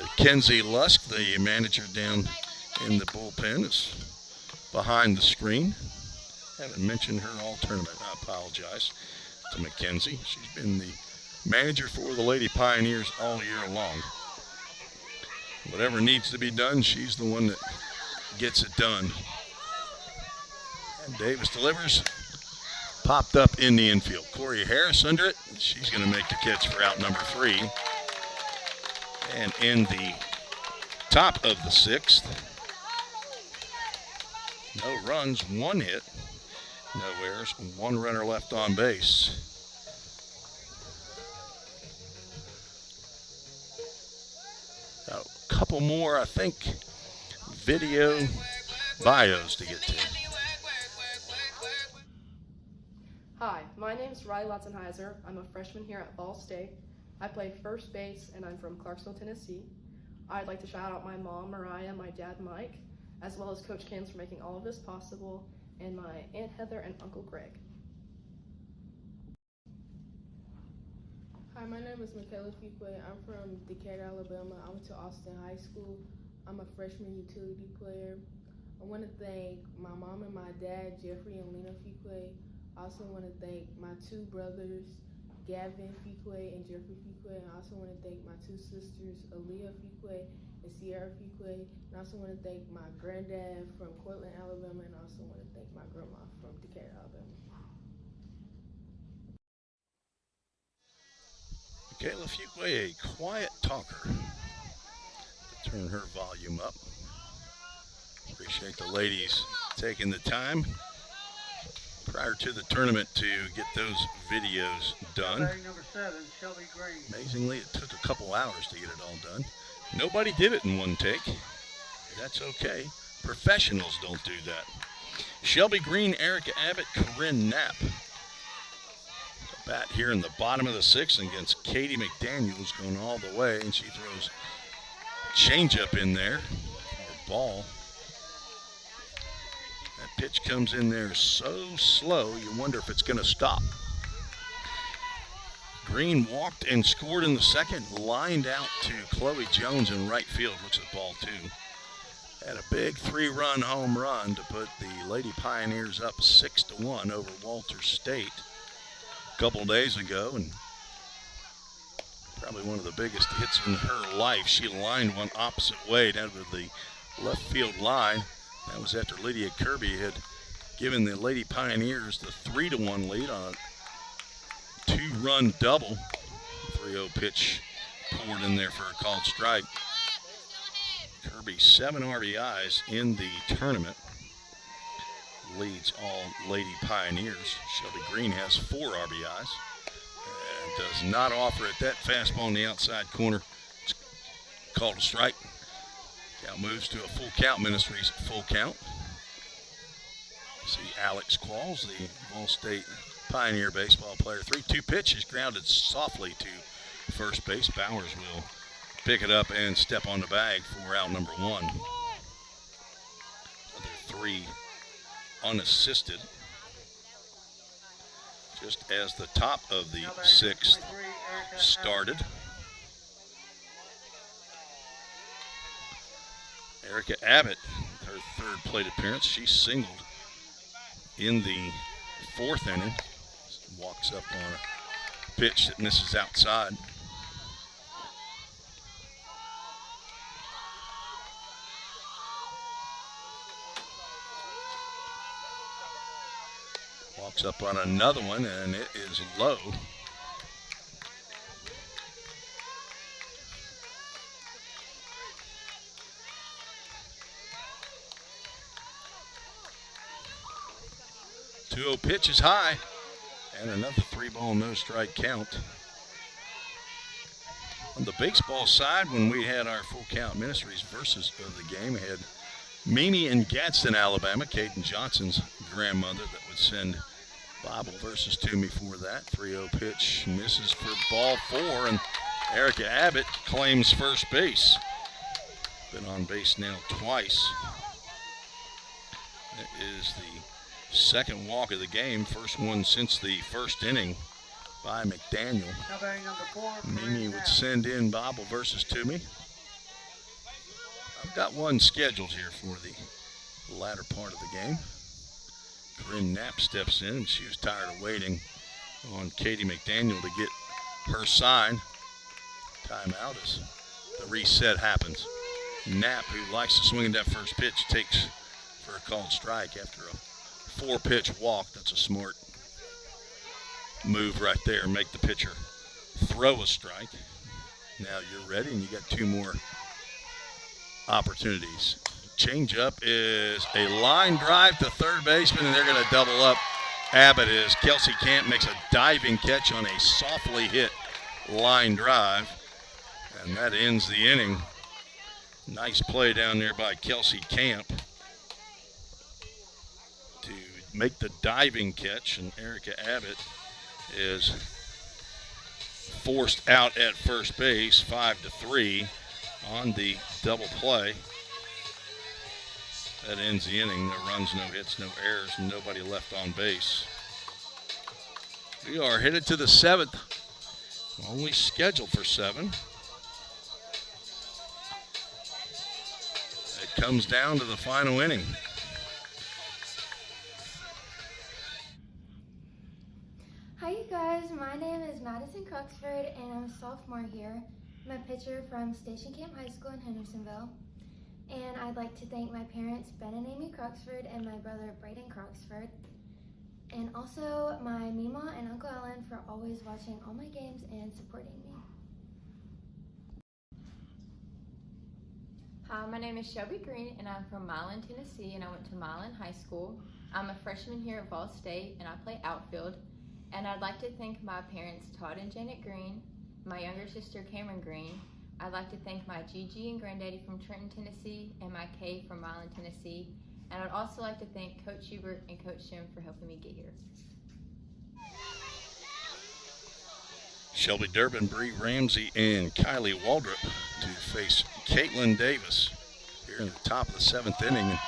Mackenzie Lusk, the manager down in the bullpen, is behind the screen. Haven't mentioned her all tournament. I apologize to Mackenzie. She's been the manager for the Lady Pioneers all year long. Whatever needs to be done, she's the one that gets it done. And Davis delivers. Popped up in the infield. Corey Harris under it. She's going to make the catch for out number 3. And in the top of the 6th, no runs, 1 hit, no errors, 1 runner left on base. A couple more, I think, video bios to get to. Hi, my name is Riley Latzenheiser. I'm a freshman here at Ball State. I play first base and I'm from Clarksville, Tennessee. I'd like to shout out my mom, Mariah, my dad, Mike, as well as Coach Kins for making all of this possible, and my Aunt Heather and Uncle Greg. Hi, my name is Michaela Fuqua. I'm from Decatur, Alabama. I went to Austin High School. I'm a freshman utility player. I want to thank my mom and my dad, Jeffrey and Lena Fuqua. I also want to thank my 2 brothers, Gavin Fuqua and Jeffrey Fuqua. I also want to thank my 2 sisters, Aaliyah Fuqua and Sierra Fuqua. And I also want to thank my granddad from Cortland, Alabama, and I also want to thank my grandma from Decatur, Alabama. Michaela Fuqua, a quiet talker. Turn her volume up. Appreciate the ladies taking the time prior to the tournament to get those videos done. Number 7, Shelby Green. Amazingly, it took a couple hours to get it all done. Nobody did it in 1 take. That's okay. Professionals don't do that. Shelby Green, Erica Abbott, Corinne Knapp. The bat here in the bottom of the 6th against Katie McDaniels, going all the way, and she throws changeup in there, or ball. That pitch comes in there so slow, you wonder if it's going to stop. Green walked and scored in the 2nd, lined out to Chloe Jones in right field. Looks at ball 2. Had a big 3-run home run to put the Lady Pioneers up 6-1 over Walter State a couple days ago, and probably one of the biggest hits in her life. She lined one opposite way down to the left field line. That was after Lydia Kirby had given the Lady Pioneers the 3-1 lead on a 2-run double. 3-0 pitch poured in there for a called strike. Kirby 7 RBIs in the tournament. Leads all Lady Pioneers. Shelby Green has 4 RBIs. And does not offer it. That fastball in the outside corner. It's called a strike. Count moves to a full count. Ministries full count. See Alex Qualls, the Ball State Pioneer baseball player. 3-2 pitch is grounded softly to first base. Bowers will pick it up and step on the bag for out number 1. Other 3 unassisted. Just as the top of the 6th started. Erica Abbott, her 3rd plate appearance, she singled in the 4th inning. Walks up on a pitch that misses outside. Walks up on another one, and it is low. Two-0 pitch is high, and another 3-ball no-strike count. On the baseball side, when we had our full count ministries versus of the game, we had Mimi in Gadsden, Alabama, Caden Johnson's grandmother that would send Bible verses to me for that. 3-0 pitch misses for ball 4, and Erica Abbott claims first base. Been on base now twice. That is the 2nd walk of the game, first one since the 1st inning by McDaniel. Mimi would send in Bible verses to me. I've got one scheduled here for the latter part of the game. Corinne Knapp steps in, and she was tired of waiting on Katie McDaniel to get her sign. Timeout as the reset happens. Knapp, who likes to swing at that first pitch, takes for a called strike after a 4-pitch walk. That's a smart move right there. Make the pitcher throw a strike. Now you're ready, and you got 2 more opportunities. Changeup is a line drive to third baseman, and they're going to double up. Abbott is. Kelsey Camp makes a diving catch on a softly hit line drive, and that ends the inning. Nice play down there by Kelsey Camp to make the diving catch, and Erica Abbott is forced out at first base, 5-3 on the double play. That ends the inning. No runs, no hits, no errors, and nobody left on base. We are headed to the 7th. Only scheduled for 7. It comes down to the final inning. Hi you guys, my name is Madison Cruxford and I'm a sophomore here. I'm a pitcher from Station Camp High School in Hendersonville. And I'd like to thank my parents, Ben and Amy Cruxford, and my brother, Braden Cruxford. And also my Mima and Uncle Ellen for always watching all my games and supporting me. Hi, my name is Shelby Green, and I'm from Milan, Tennessee, and I went to Milan High School. I'm a freshman here at Ball State, and I play outfield. And I'd like to thank my parents, Todd and Janet Green, my younger sister, Cameron Green. I'd like to thank my Gigi and Granddaddy from Trenton, Tennessee, and my Kay from Milan, Tennessee. And I'd also like to thank Coach Hubert and Coach Jim for helping me get here. Shelby Durbin, Bree Ramsey, and Kylie Waldrop to face Caitlin Davis here in the top of the 7th inning.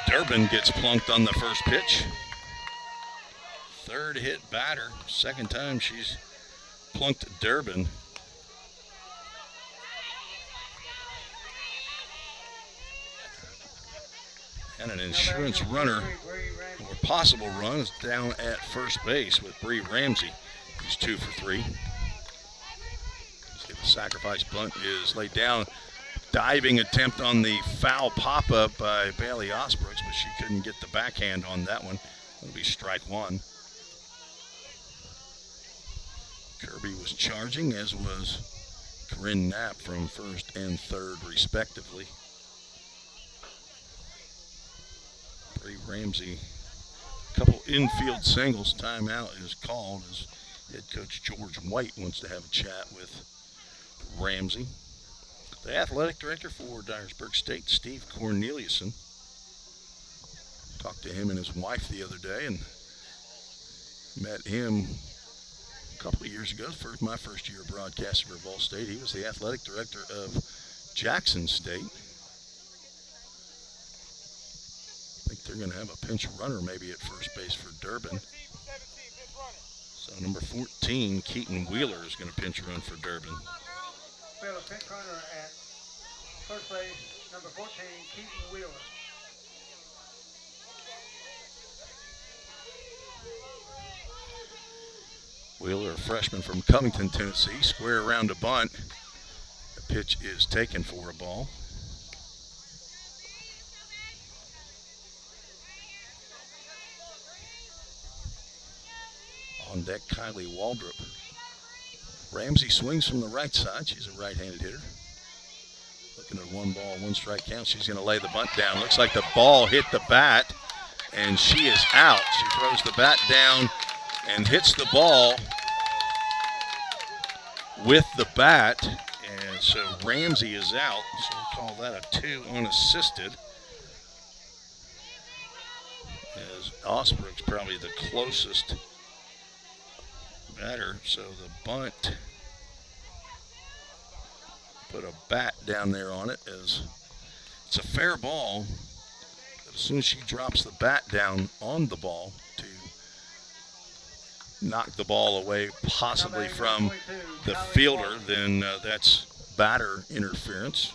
Durbin gets plunked on the first pitch. 3rd hit batter, 2nd time she's plunked Durbin. And an insurance runner, or possible run, is down at first base with Bree Ramsey, who's 2 for 3. See, the sacrifice bunt is laid down. Diving attempt on the foul pop-up by Bailey Osbrooks, but she couldn't get the backhand on that one. It'll be strike 1. Kirby was charging, as was Corinne Knapp from 1st and 3rd, respectively. Bree Ramsey, a couple infield singles. Timeout is called as head coach George White wants to have a chat with Ramsey. The athletic director for Dyersburg State, Steve Corneliuson, talked to him and his wife the other day and met him a couple of years ago, my first year broadcaster for Ball State. He was the athletic director of Jackson State. I think they're going to have a pinch runner maybe at first base for Durbin. So number 14, Keaton Wheeler, is going to pinch run for Durbin. We have a pinch runner at first base, number 14, Keaton Wheeler. Wheeler, a freshman from Covington, Tennessee, square around a bunt. The pitch is taken for a ball. On deck, Kylie Waldrop. Ramsey swings from the right side. She's a right-handed hitter. Looking at 1 ball, 1 strike count. She's going to lay the bunt down. Looks like the ball hit the bat, and she is out. She throws the bat down and hits the ball with the bat, and so Ramsey is out. So we'll call that a 2 unassisted, as Osbrook's probably the closest batter. So the bunt, put a bat down there on it, as it's a fair ball, but as soon as she drops the bat down on the ball to knock the ball away possibly from the fielder, then that's batter interference.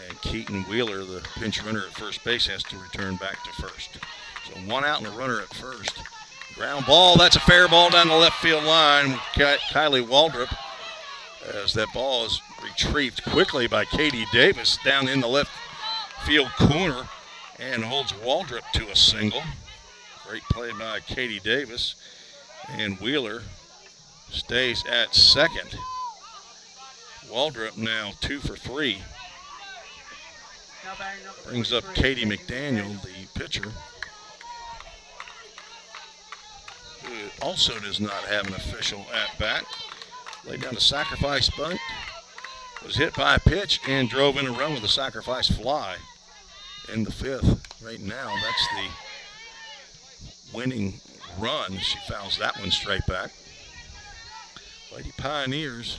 And Keaton Wheeler, the pinch runner at first base, has to return back to first. So 1 out and a runner at first. Ground ball, that's a fair ball down the left field line with Kylie Waldrop, as that ball is retrieved quickly by Katie Davis down in the left field corner and holds Waldrop to a single. Great play by Katie Davis, and Wheeler stays at second. Waldrop now 2 for 3. Brings up Katie McDaniel, the pitcher, who also does not have an official at-bat. Laid down a sacrifice bunt, was hit by a pitch, and drove in a run with a sacrifice fly in the 5th. Right now, that's the winning run. She fouls that one straight back. Lady Pioneers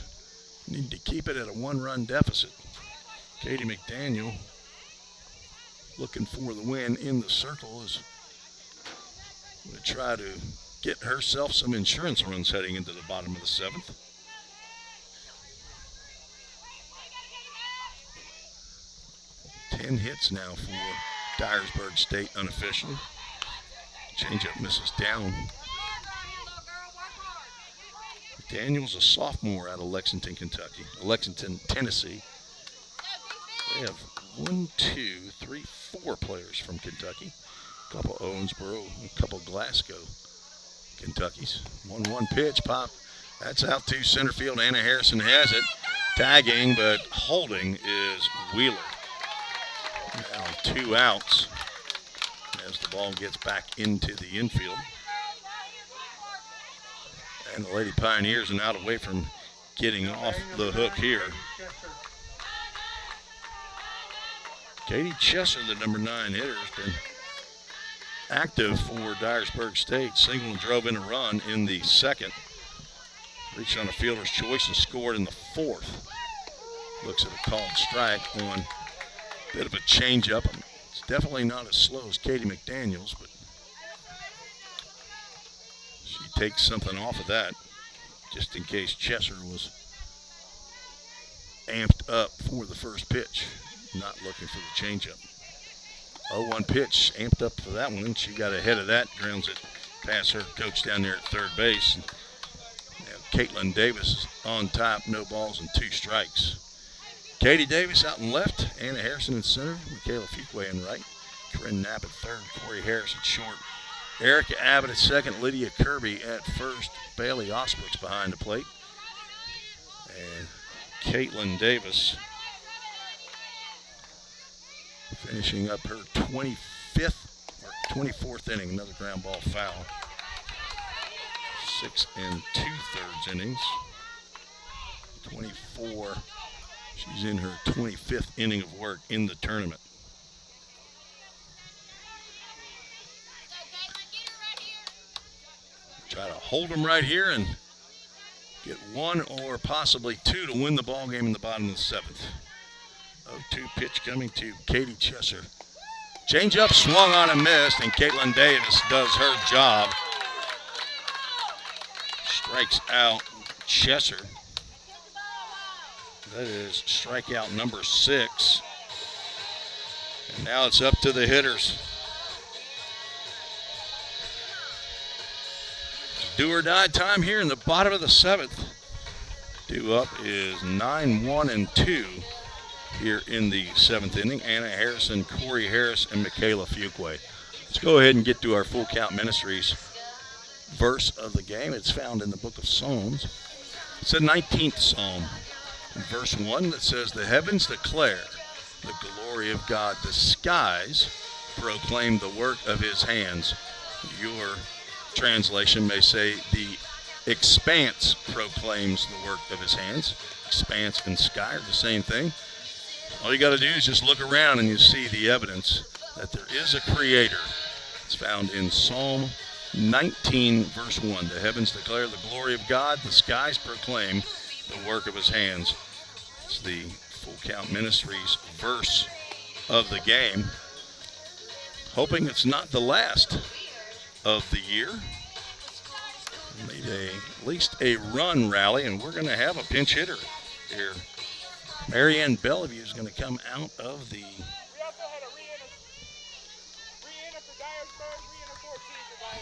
need to keep it at a 1-run deficit. Katie McDaniel, looking for the win in the circle, is going to try to get herself some insurance runs heading into the bottom of the 7th. Ten hits now for Dyersburg State unofficially. Changeup misses down. Daniel's a sophomore out of Lexington, Tennessee. They have 4 players from Kentucky. A couple Owensboro, a couple Glasgow Kentuckys. 1-1 pitch, pop. That's out to center field. Anna Harrison has it. Tagging, but holding is Wheeler. Now 2 outs as the ball gets back into the infield. And the Lady Pioneers are now away from getting off the hook here. Katie Chesser, the number 9 hitter, has been active for Dyersburg State. Single and drove in a run in the 2nd. Reached on a fielder's choice and scored in the 4th. Looks at a called strike on a bit of a changeup. It's definitely not as slow as Katie McDaniel's, but she takes something off of that just in case Chesser was amped up for the first pitch, not looking for the changeup. 0-1 pitch, amped up for that one, and she got ahead of that, grounds it past her coach down there at third base. And now Caitlin Davis is on top, no balls and 2 strikes. Katie Davis out in left, Anna Harrison in center, Michaela Fuqua in right, Corinne Knapp at third, Corey Harris at short, Erica Abbott at second, Lydia Kirby at first, Bailey Osbrook's behind the plate, and Caitlin Davis finishing up her 24th inning, another ground ball foul. 6 2/3 innings. 24. She's in her 25th inning of work in the tournament. Try to hold them right here and get one or possibly two to win the ball game in the bottom of the 7th. 0-2 pitch coming to Katie Chesser. Change up, swung on and missed, and Caitlin Davis does her job. Strikes out Chesser. That is strikeout number 6. And now it's up to the hitters. Do or die time here in the bottom of the 7th. Due up is 9-1-2 here in the 7th inning. Anna Harrison, Corey Harris, and Michaela Fuquay. Let's go ahead and get to our Full Count Ministries verse of the game. It's found in the book of Psalms. It's the 19th Psalm, verse 1, that says, "The heavens declare the glory of God. The skies proclaim the work of his hands." Your translation may say, "The expanse proclaims the work of his hands." Expanse and sky are the same thing. All you got to do is just look around and you see the evidence that there is a creator. It's found in Psalm 19, verse 1. "The heavens declare the glory of God. The skies proclaim the work of his hands." It's the Full Count Ministries verse of the game. Hoping it's not the last of the year. Made at least a run rally, and we're going to have a pinch hitter here. Marianne Bellevue is going to come out of the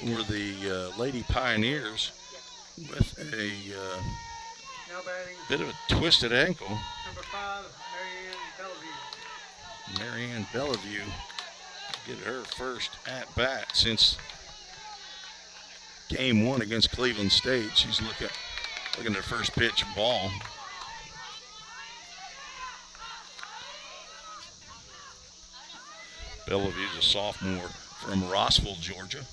for the Lady Pioneers with a bit of a twisted ankle. Number 5, Marianne Bellevue. Marianne Bellevue get her first at bat since game 1 against Cleveland State. She's looking at her first pitch ball. Bellevue's a sophomore from Rossville, Georgia.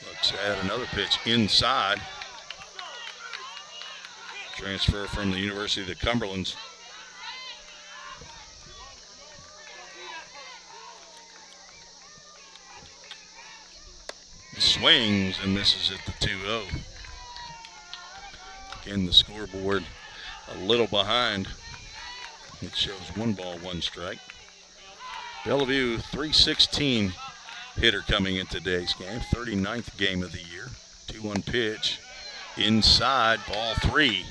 Looks at another pitch inside. Transfer from the University of the Cumberlands. Swings and misses at the 2-0. Again, the scoreboard a little behind. It shows 1 ball, 1 strike. Bellevue, 316 hitter coming in today's game. 39th game of the year. 2-1 pitch. Inside, ball 3.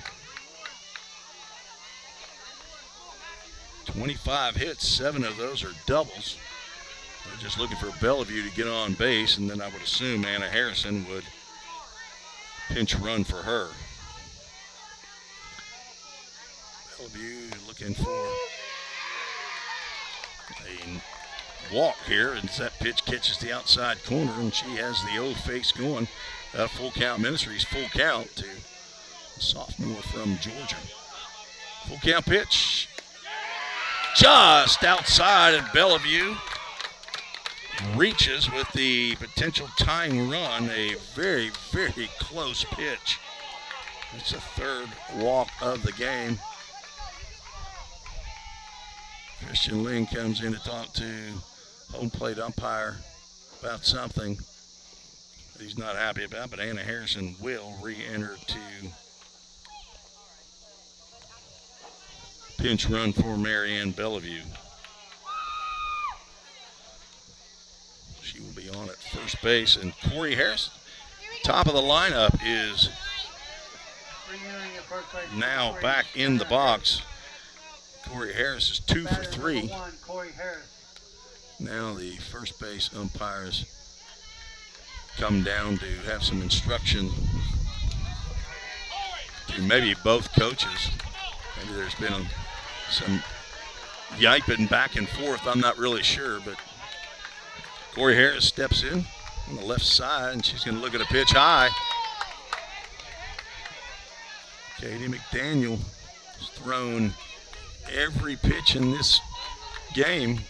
25 hits, 7 of those are doubles. They're just looking for Bellevue to get on base, and then I would assume Anna Harrison would pinch run for her. Bellevue looking for a walk here, and that pitch catches the outside corner, and she has the old face going. Full Count Ministries, full count to a sophomore from Georgia. Full count pitch. Just outside, and Bellevue reaches with the potential tying run. A very, very close pitch. It's the 3rd walk of the game. Christian Ling comes in to talk to home plate umpire about something that he's not happy about, but Anna Harrison will re-enter to pinch run for Marianne Bellevue. She will be on at first base, and Corey Harris, top of the lineup, is now back in the box. Corey Harris is 2 for 3. Now the first base umpires come down to have some instruction to maybe both coaches. Maybe there's been some yiping back and forth. I'm not really sure, but Corey Harris steps in on the left side, and she's going to look at a pitch high. Katie McDaniel has thrown every pitch in this game.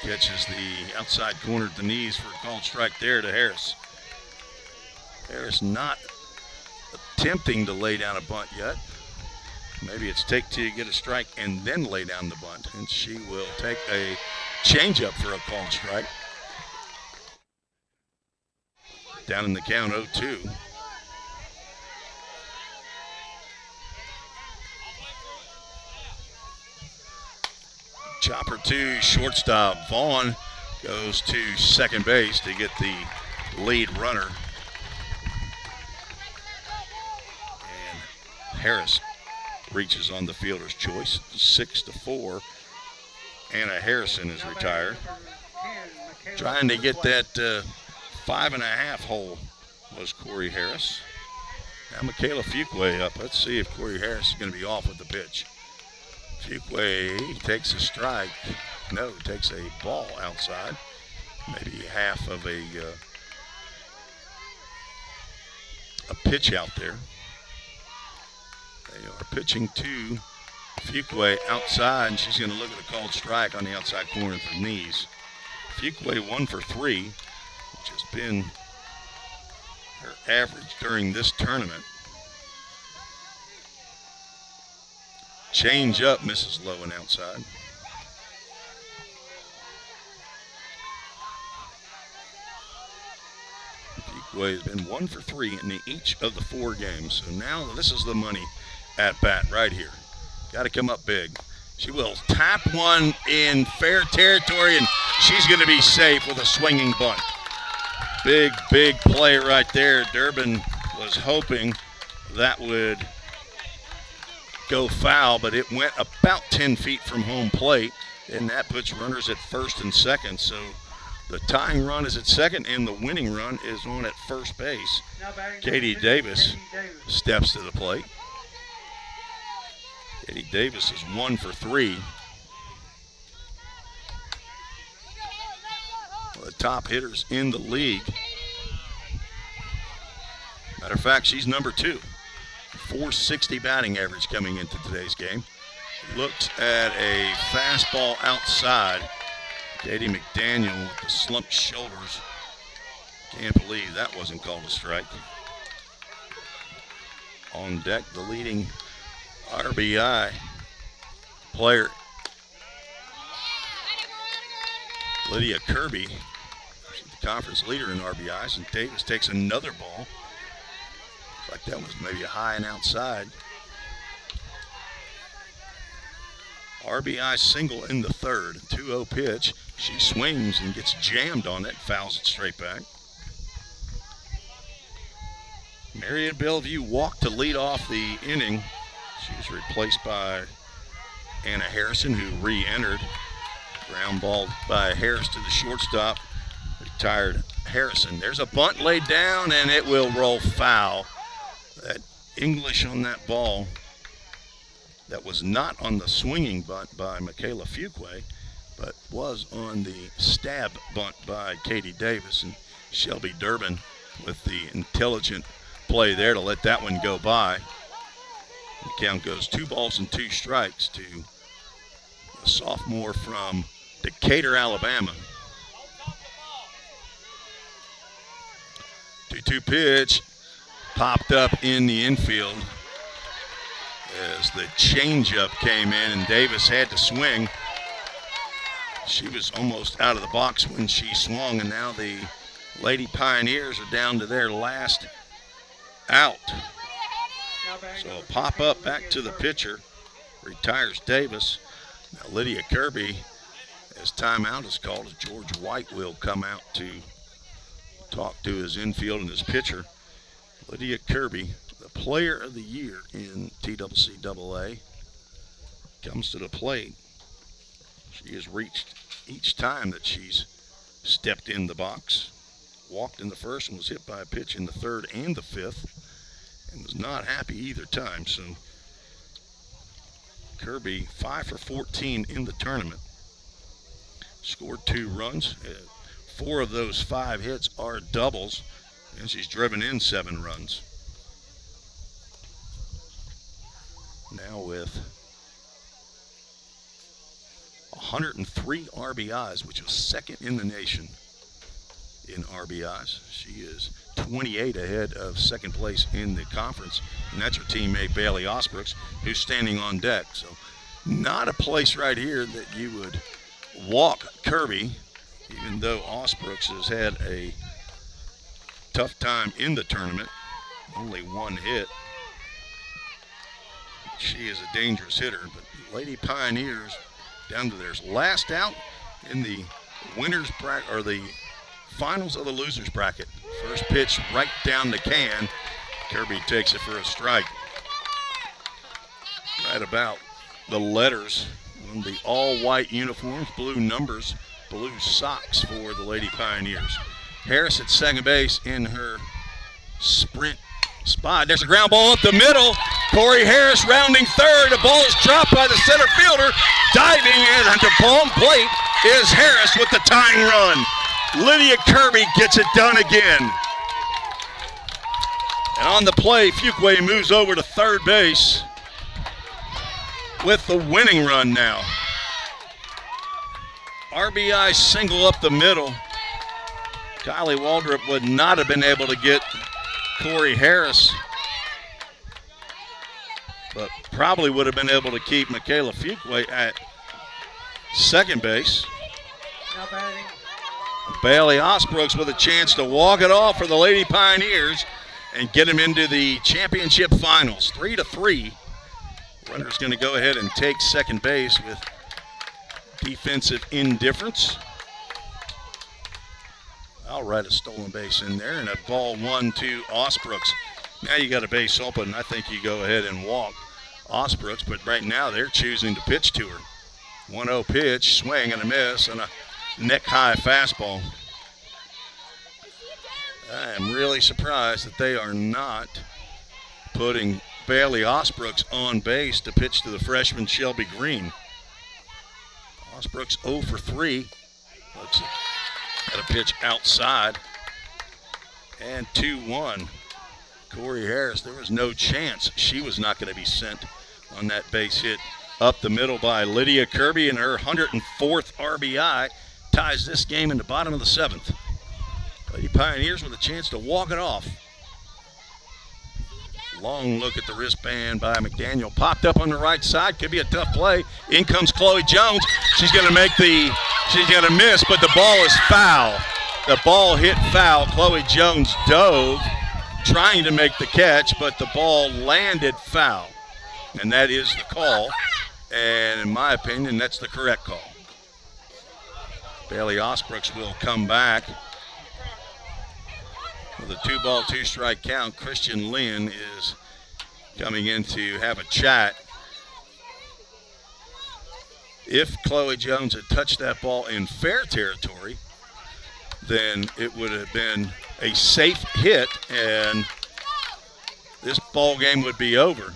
Catches the outside corner at the knees for a called strike there to Harris. Harris not attempting to lay down a bunt yet. Maybe it's take 2, get a strike, and then lay down the bunt. And she will take a changeup for a called strike. Down in the count, 0-2. Chopper to shortstop. Vaughn goes to second base to get the lead runner. And Harris reaches on the fielder's choice. 6-4. Anna Harrison is retired. Trying to get that 5.5 hole was Corey Harris. Now Michaela Fuqua up. Let's see if Corey Harris is going to be off with the pitch. Fuqua takes a strike. No, takes a ball outside. Maybe half of a pitch out there. They are pitching to Fuqua outside, and she's going to look at a called strike on the outside corner of the knees. Fuqua 1 for 3, which has been her average during this tournament. Change up, Mrs. Lowen outside. Fuqua has been 1 for 3 in each of the 4 games. So now this is the money at bat right here. Got to come up big. She will tap one in fair territory, and she's going to be safe with a swinging bunt. Big, big play right there. Durbin was hoping that would go foul, but it went about 10 feet from home plate, and that puts runners at first and second. So the tying run is at second, and the winning run is on at first base. Katie Davis steps to the plate. Katie Davis is 1 for 3. One of the top hitters in the league. Matter of fact, she's number 2. 460 batting average coming into today's game. Looked at a fastball outside. Katie McDaniel with the slumped shoulders. Can't believe that wasn't called a strike. On deck, the leading RBI player, Lydia Kirby. She's the conference leader in RBIs, and Davis takes another ball. Like that was maybe a high and outside. RBI single in the third, 2-0 pitch. She swings and gets jammed on it, fouls it straight back. Marion Bellevue walked to lead off the inning. She was replaced by Anna Harrison, who re-entered. Ground ball by Harris to the shortstop. Retired Harrison. There's a bunt laid down, and it will roll foul. That English on that ball, that was not on the swinging bunt by Michaela Fuqua, but was on the stab bunt by Katie Davis, and Shelby Durbin with the intelligent play there to let that one go by. The count goes 2 balls and 2 strikes to a sophomore from Decatur, Alabama. 2-2 pitch popped up in the infield as the changeup came in, and Davis had to swing. She was almost out of the box when she swung, and now the Lady Pioneers are down to their last out. So a pop up back to the pitcher, retires Davis. Now Lydia Kirby, as timeout is called, as George White will come out to talk to his infield and his pitcher. Lydia Kirby, the player of the year in TCCAA, comes to the plate. She has reached each time that she's stepped in the box. Walked in the first and was hit by a pitch in the third and the fifth, and was not happy either time. So Kirby 5 for 14 in the tournament. Scored 2 runs. 4 of those 5 hits are doubles, and she's driven in 7 runs. Now with 103 RBIs, which was second in the nation in RBIs. She is 28 ahead of second place in the conference, and that's her teammate Bailey Osbrooks, who's standing on deck. So not a place right here that you would walk Kirby, even though Osbrooks has had a tough time in the tournament. Only one hit. She is a dangerous hitter, but Lady Pioneers down to their last out in the winners bracket, or the finals of the losers bracket. First pitch right down the can. Kirby takes it for a strike. Right about the letters on the all-white uniforms, blue numbers, blue socks for the Lady Pioneers. Harris at second base in her sprint spot. There's a ground ball up the middle. Corey Harris rounding third. The ball is dropped by the center fielder. Diving in at the home plate is Harris with the tying run. Lydia Kirby gets it done again. And on the play, Fuqua moves over to third base with the winning run now. RBI single up the middle. Kylie Waldrop would not have been able to get Corey Harris, but probably would have been able to keep Michaela Fuqua at second base. Now batting. Bailey Osbrooks with a chance to walk it off for the Lady Pioneers and get him into the championship finals. 3-3. Runner's going to go ahead and take second base with defensive indifference. I'll write a stolen base in there, and a ball 1 to Osbrooks. Now you got a base open. I think you go ahead and walk Osbrooks, but right now they're choosing to pitch to her. 1-0 pitch, swing and a miss, and a neck-high fastball. I am really surprised that they are not putting Bailey Osbrooks on base to pitch to the freshman Shelby Green. Osbrooks 0 for 3. Looks at a pitch outside. And 2-1. Corey Harris, there was no chance she was not going to be sent on that base hit up the middle by Lydia Kirby, and her 104th RBI ties this game in the bottom of the 7th. Lady Pioneers with a chance to walk it off. Long look at the wristband by McDaniel. Popped up on the right side. Could be a tough play. In comes Chloe Jones. She's going to miss, but the ball is foul. The ball hit foul. Chloe Jones dove, trying to make the catch, but the ball landed foul. And that is the call. And in my opinion, that's the correct call. Bailey Osbrooks will come back with a 2-ball, 2-strike count. Christian Lynn is coming in to have a chat. If Chloe Jones had touched that ball in fair territory, then it would have been a safe hit, and this ball game would be over.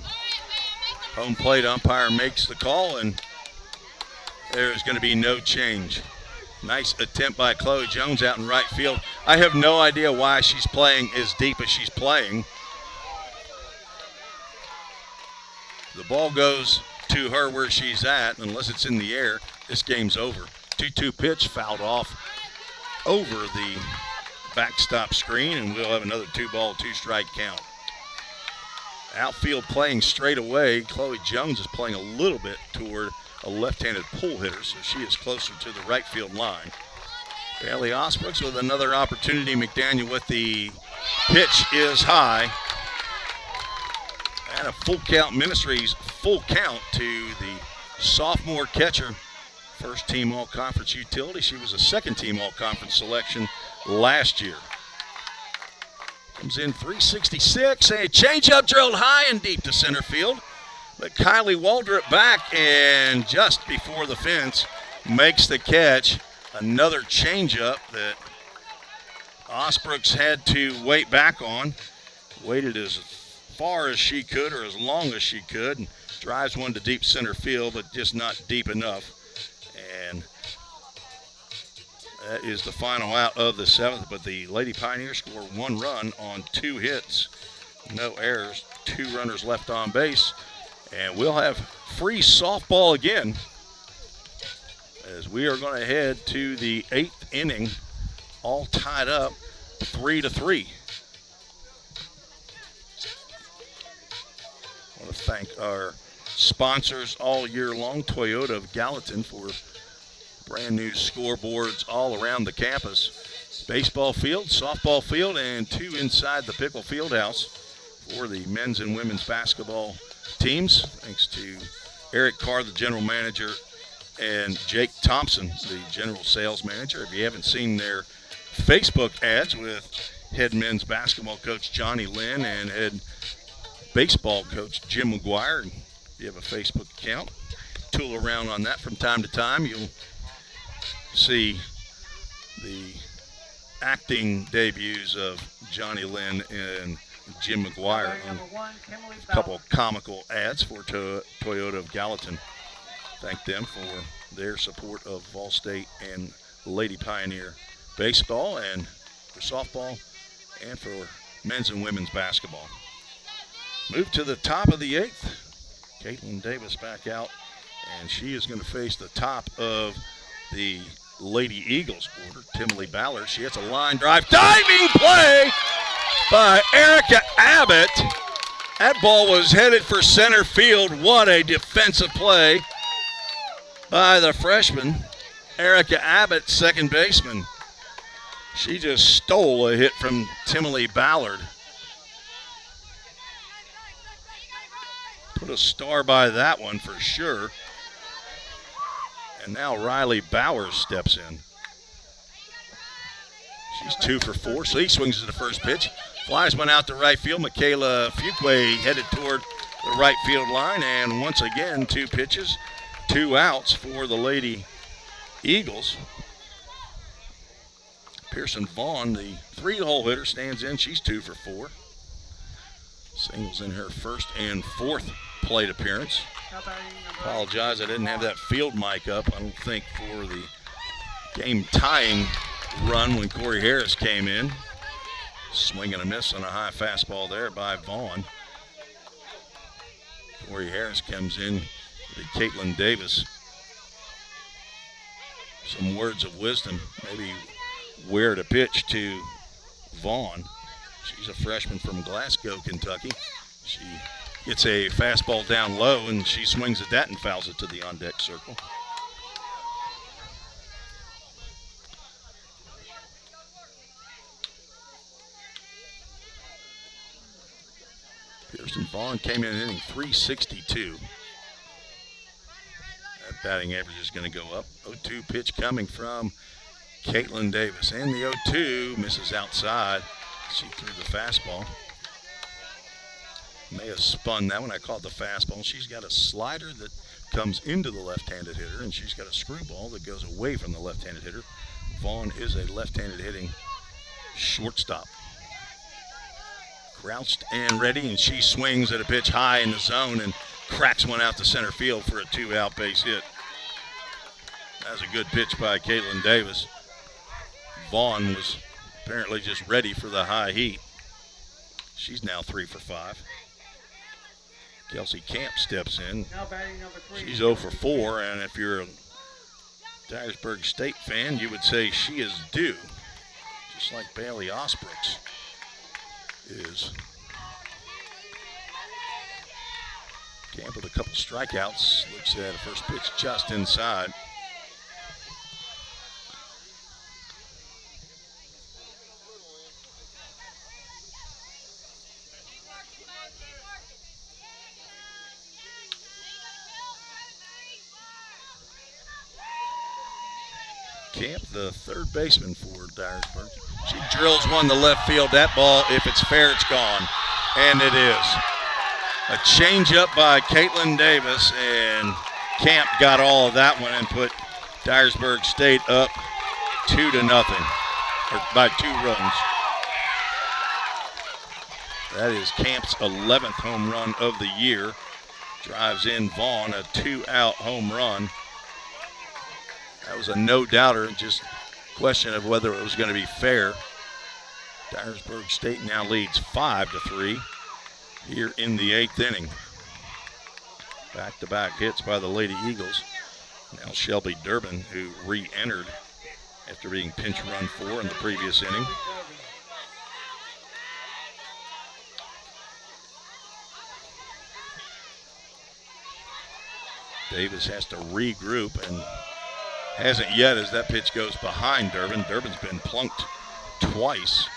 Home plate umpire makes the call, and there's going to be no change. Nice attempt by Chloe Jones out in right field. I have no idea why she's playing as deep as she's playing. The ball goes to her where she's at. Unless it's in the air, this game's over. 2-2 pitch fouled off over the backstop screen, and we'll have another 2-ball, 2-strike count. Outfield playing straight away. Chloe Jones is playing a little bit toward a left-handed pull hitter, so she is closer to the right field line. Bailey Osbrooks with another opportunity. McDaniel with the pitch is high. And a full count, Ministries full count to the sophomore catcher. First team all-conference utility. She was a second team all-conference selection last year. Comes in 366. A changeup drilled high and deep to center field. But Kylie Waldrop back, and just before the fence makes the catch. Another changeup that Osbrooks had to wait back on. Waited as far as she could, or as long as she could, and drives one to deep center field, but just not deep enough. And that is the final out of the 7th, but the Lady Pioneers score 1 run on 2 hits. No errors, 2 runners left on base. And we'll have free softball again as we are going to head to the 8th inning, all tied up 3-3. I want to thank our sponsors all year long, Toyota of Gallatin, for Brand new scoreboards all around the campus. Baseball field, softball field, and 2 inside the Pickle Fieldhouse for the men's and women's basketball teams. Thanks to Eric Carr, the general manager, and Jake Thompson, the general sales manager. If you haven't seen their Facebook ads with head men's basketball coach Johnny Lynn and head baseball coach Jim McGuire, if you have a Facebook account, tool around on that from time to time, you'll see the acting debuts of Johnny Lynn and Jim McGuire on a couple comical ads for Toyota of Gallatin. Thank them for their support of Vol State and Lady Pioneer baseball and for softball and for men's and women's basketball. Move to the top of the 8th. Caitlin Davis back out, and she is going to face the top of the Lady Eagles order, Timely Ballard. She hits a line drive. Diving play by Erica Abbott. That ball was headed for center field. What a defensive play by the freshman, Erica Abbott, second baseman. She just stole a hit from Timely Ballard. Put a star by that one for sure. And now Riley Bowers steps in. She's 2 for 4, so he swings at the first pitch. Flies one out to right field. Michaela Fuqua headed toward the right field line. And once again, 2 pitches, 2 outs for the Lady Eagles. Pearson Vaughn, the 3-hole hitter, stands in. She's 2 for 4. Singles in her first and 4th plate appearance. Apologize, I didn't have that field mic up, I don't think, for the game-tying run when Corey Harris came in. Swing and a miss on a high fastball there by Vaughn. Corey Harris comes in with Caitlin Davis. Some words of wisdom, maybe where to pitch to Vaughn. She's a freshman from Glasgow, Kentucky. She gets a fastball down low, and she swings at that and fouls it to the on-deck circle. Pearson Vaughn came in hitting .362. That batting average is going to go up. 0-2 pitch coming from Caitlin Davis. And the 0-2 misses outside. She threw the fastball. May have spun that one. I called the fastball. She's got a slider that comes into the left-handed hitter, and she's got a screwball that goes away from the left-handed hitter. Vaughn is a left-handed hitting shortstop. Crouched and ready, and she swings at a pitch high in the zone and cracks one out to center field for a 2-out base hit. That was a good pitch by Caitlin Davis. Vaughn was apparently just ready for the high heat. She's now 3 for 5. Kelsey Camp steps in. She's 0 for 4, and if you're a Dyersburg State fan, you would say she is due, just like Bailey Osbrooks is. Camp with a couple strikeouts. Looks at a first pitch just inside. Camp, the third baseman for Dyersburg. She drills one to left field. That ball, if it's fair, it's gone. And it is. A changeup by Caitlin Davis, and Camp got all of that one and put Dyersburg State up 2-0, or by 2 runs. That is Camp's 11th home run of the year. Drives in Vaughn, a 2-out home run. That was a no-doubter, just a question of whether it was going to be fair. Dyersburg State now leads 5-3 here in the 8th inning. Back-to-back hits by the Lady Eagles. Now Shelby Durbin, who re-entered after being pinch run 4 in the previous inning. Davis has to regroup and Hasn't yet, as that pitch goes behind Durbin. Durbin's been plunked twice.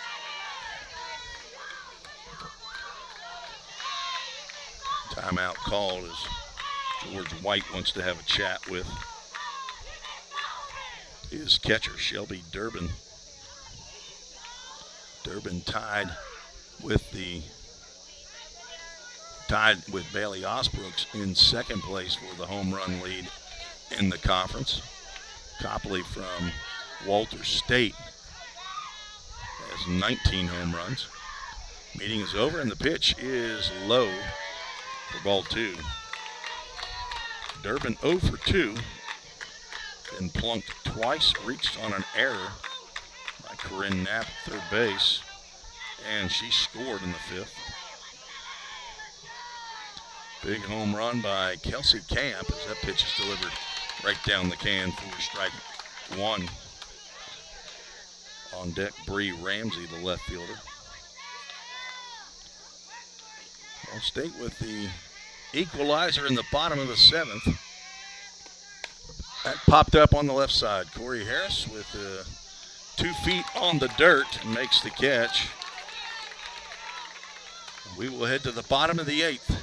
Timeout called as George White wants to have a chat with his catcher, Shelby Durbin. Durbin tied with Bailey Osbrooks in second place for the home run lead in the conference. Copley from Walter State has 19 home runs. Meeting is over, and the pitch is low for ball 2. Durbin 0 for 2. Been plunked twice, reached on an error by Corinne Knapp at third base, and she scored in the 5th. Big home run by Kelsey Camp as that pitch is delivered right down the can for strike 1. On deck, Bree Ramsey, the left fielder. Ball State with the equalizer in the bottom of the 7th. That popped up on the left side. Corey Harris with 2 feet on the dirt and makes the catch. We will head to the bottom of the 8th.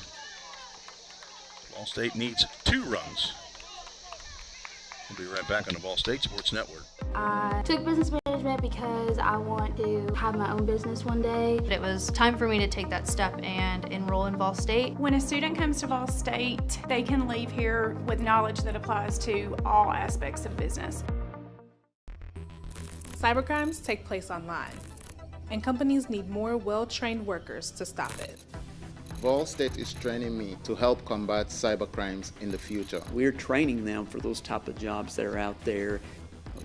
Ball State needs 2 runs. We'll be right back on the Ball State Sports Network. I took business management because I want to have my own business one day. It was time for me to take that step and enroll in Ball State. When a student comes to Ball State, they can leave here with knowledge that applies to all aspects of business. Cybercrimes take place online, and companies need more well-trained workers to stop it. Ball State is training me to help combat cybercrimes in the future. We're training them for those type of jobs that are out there.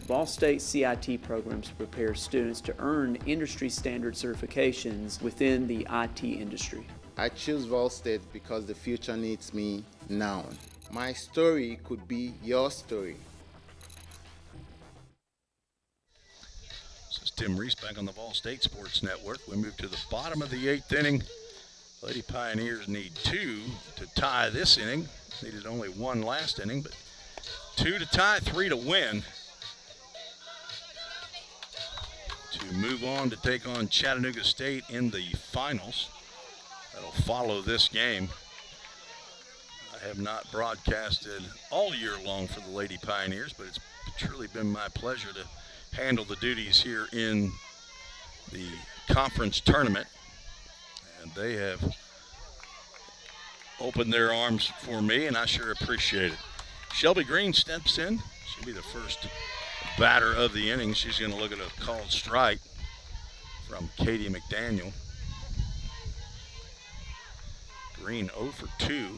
Ball State CIT programs prepare students to earn industry standard certifications within the IT industry. I choose Ball State because the future needs me now. My story could be your story. This is Tim Reese back on the Ball State Sports Network. We move to the bottom of the 8th inning. Lady Pioneers need 2 to tie this inning. Needed only 1 last inning, but 2 to tie, 3 to win. To move on to take on Chattanooga State in the finals. That'll follow this game. I have not broadcasted all year long for the Lady Pioneers, but it's truly been my pleasure to handle the duties here in the conference tournament. And they have opened their arms for me, and I sure appreciate it. Shelby Green steps in. She'll be the first batter of the inning. She's going to look at a called strike from Katie McDaniel. Green 0 for 2.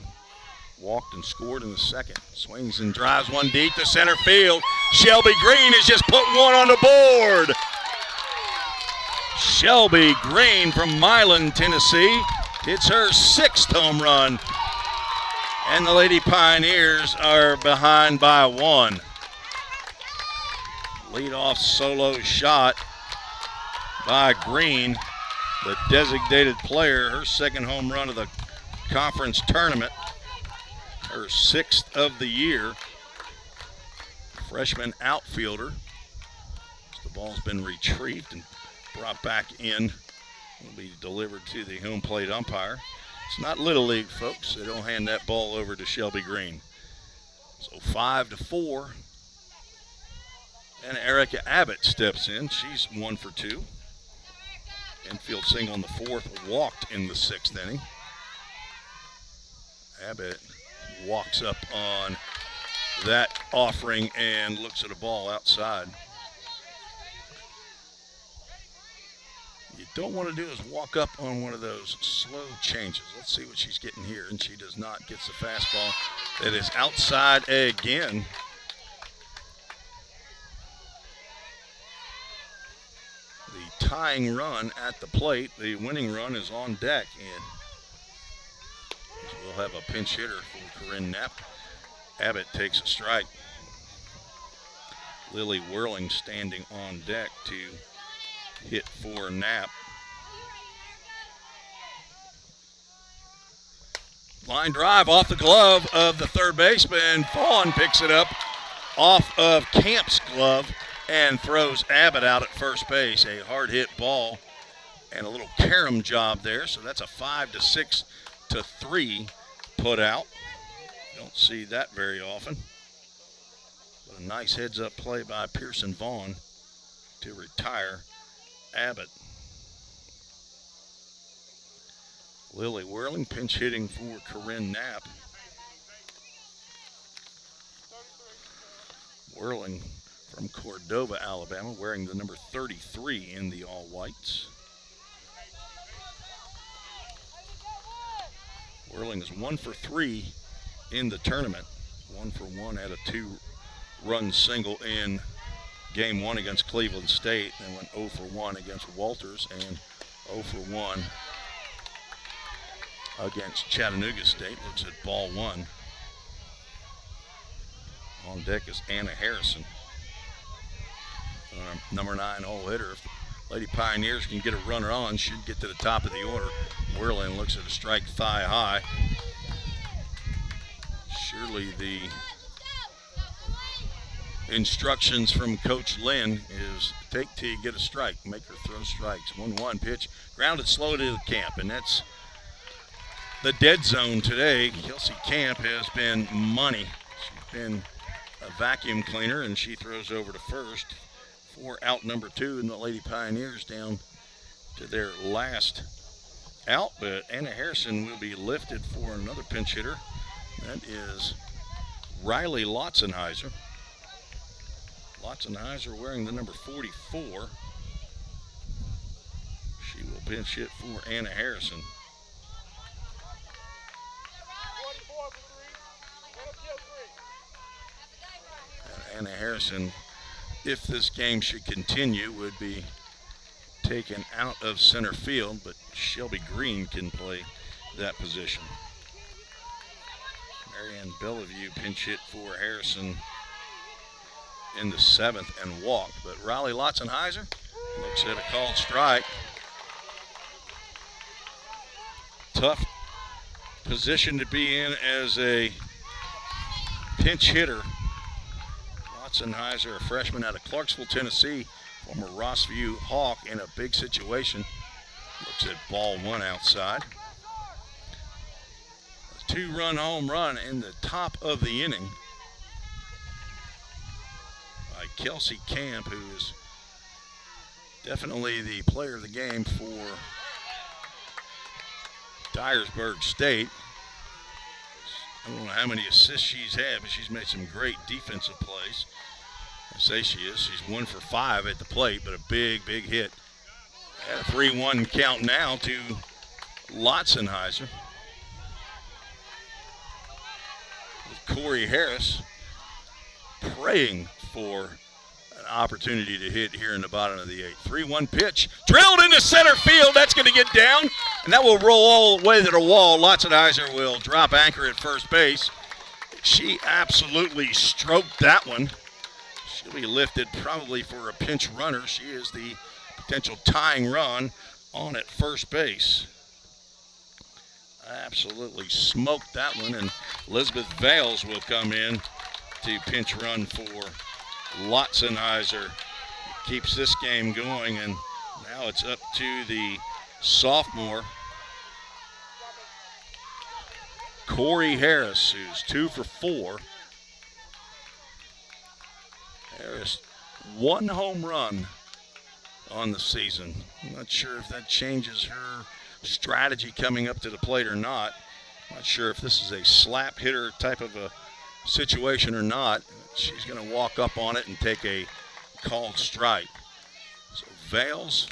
Walked and scored in the 2nd. Swings and drives one deep to center field. Shelby Green has just put one on the board. Shelby Green from Milan, Tennessee, hits her 6th home run. And the Lady Pioneers are behind by 1. Leadoff solo shot by Green, the designated player, her 2nd home run of the conference tournament, her 6th of the year. Freshman outfielder. The ball's been retrieved and brought back in. Will be delivered to the home plate umpire. It's not Little League, folks. They don't hand that ball over to Shelby Green. So 5 to 4. And Erica Abbott steps in. She's 1 for 2. Infield single in the 4th, walked in the 6th inning. Abbott walks up on that offering and looks at a ball outside. You don't want to do is walk up on one of those slow changes. Let's see what she's getting here, and she does not. Gets the fastball that is outside again. The tying run at the plate, the winning run is on deck, and we'll have a pinch hitter for Corinne Knapp. Abbott takes a strike. Lily Whirling standing on deck to hit for Knapp. Line drive off the glove of the third baseman. Fawn picks it up off of Camp's glove and throws Abbott out at first base. A hard hit ball and a little carom job there. So that's a 5-6-3 put out. Don't see that very often. But a nice heads up play by Pearson Vaughn to retire Abbott. Lily Whirling pinch hitting for Corinne Knapp. Whirling from Cordova, Alabama, wearing the number 33 in the all-whites. Whirling is 1 for 3 in the tournament. 1 for 1 at a 2-run single in game 1 against Cleveland State. Then went 0 for 1 against Walters and 0 for 1 against Chattanooga State. Looks at ball 1. On deck is Anna Harrison. Number 9 hole hitter. If the Lady Pioneers can get a runner on, should get to the top of the order. Whirling looks at a strike thigh high. Surely the instructions from Coach Lynn is take T, get a strike, make her throw strikes. 1-1 pitch, grounded slow to the Camp, and that's the dead zone today. Kelsey Camp has been money. She's been a vacuum cleaner, and she throws over to first for out number 2, and the Lady Pioneers down to their last out. But Anna Harrison will be lifted for another pinch hitter. That is Riley Lotzenheiser. Lotzenheiser wearing the number 44. She will pinch hit for Anna Harrison. And Anna Harrison, if this game should continue, would be taken out of center field, but Shelby Green can play that position. Marianne Bellevue pinch hit for Harrison in the 7th and walked, but Riley Lotzenheiser looks at a called strike. Tough position to be in as a pinch hitter. Lotzenheiser, a freshman out of Clarksville, Tennessee, former Rossview Hawk in a big situation. Looks at ball 1 outside. A 2-run home run in the top of the inning by Kelsey Camp, who is definitely the player of the game for Dyersburg State. I don't know how many assists she's had, but she's made some great defensive plays. I say she is. She's 1 for 5 at the plate, but a big, big hit. At a 3-1 count now to Lotzenheiser. With Corey Harris praying for an opportunity to hit here in the bottom of the 8th. 3-1 pitch, drilled into center field. That's going to get down, and that will roll all the way to the wall. Lotzenheiser will drop anchor at first base. She absolutely stroked that one. She'll be lifted probably for a pinch runner. She is the potential tying run on at first base. Absolutely smoked that one, and Elizabeth Vales will come in to pinch run for Lotzenheiser. Keeps this game going, and now it's up to the sophomore Corey Harris, who's 2 for 4. Harris, 1 home run on the season. I'm not sure if that changes her strategy coming up to the plate or not. I'm not sure if this is a slap hitter type of a situation or not. She's going to walk up on it and take a called strike. So Vales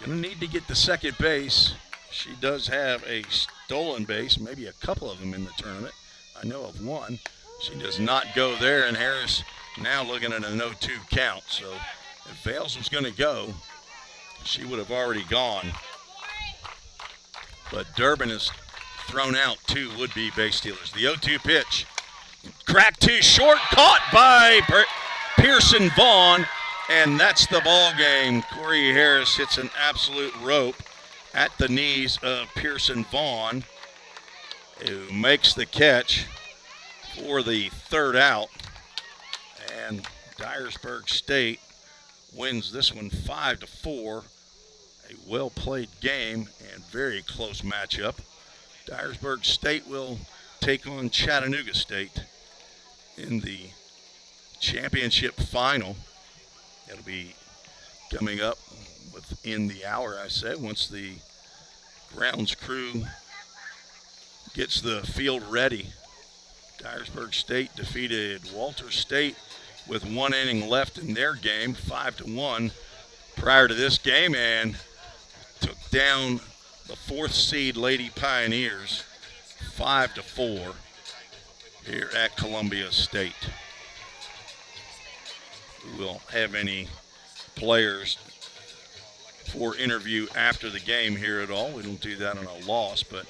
going to need to get to second base. She does have a stolen base, maybe a couple of them in the tournament. I know of one. She does not go there, and Harris now looking at a 0-2 count. So if Vales was going to go, she would have already gone. But Durbin has thrown out 2 would-be base stealers. The 0-2 pitch. Cracked to short, caught by Pearson Vaughn, and that's the ball game. Corey Harris hits an absolute rope at the knees of Pearson Vaughn, who makes the catch for the third out. And Dyersburg State wins this one 5-4. A well-played game and very close matchup. Dyersburg State will take on Chattanooga State in the championship final. It'll be coming up within the hour, I said, once the grounds crew gets the field ready. Dyersburg State defeated Walter State with 1 inning left in their game, 5-1 prior to this game, and took down the 4th seed Lady Pioneers 5-4 here at Columbia State. We will have any players for interview after the game here at all. We don't do that on a loss, but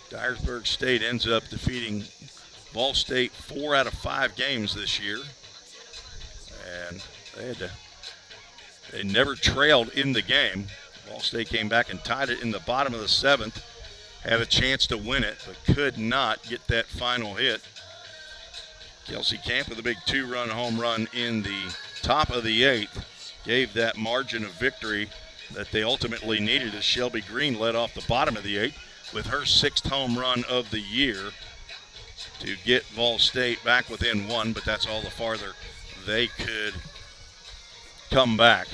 Dyersburg State ends up defeating Ball State 4 out of 5 games this year. And they never trailed in the game. Ball State came back and tied it in the bottom of the 7th. Had a chance to win it, but could not get that final hit. Kelsey Camp with a big 2-run home run in the top of the 8th gave that margin of victory that they ultimately needed as Shelby Green led off the bottom of the 8th with her 6th home run of the year to get Ball State back within 1, but that's all the farther they could come back.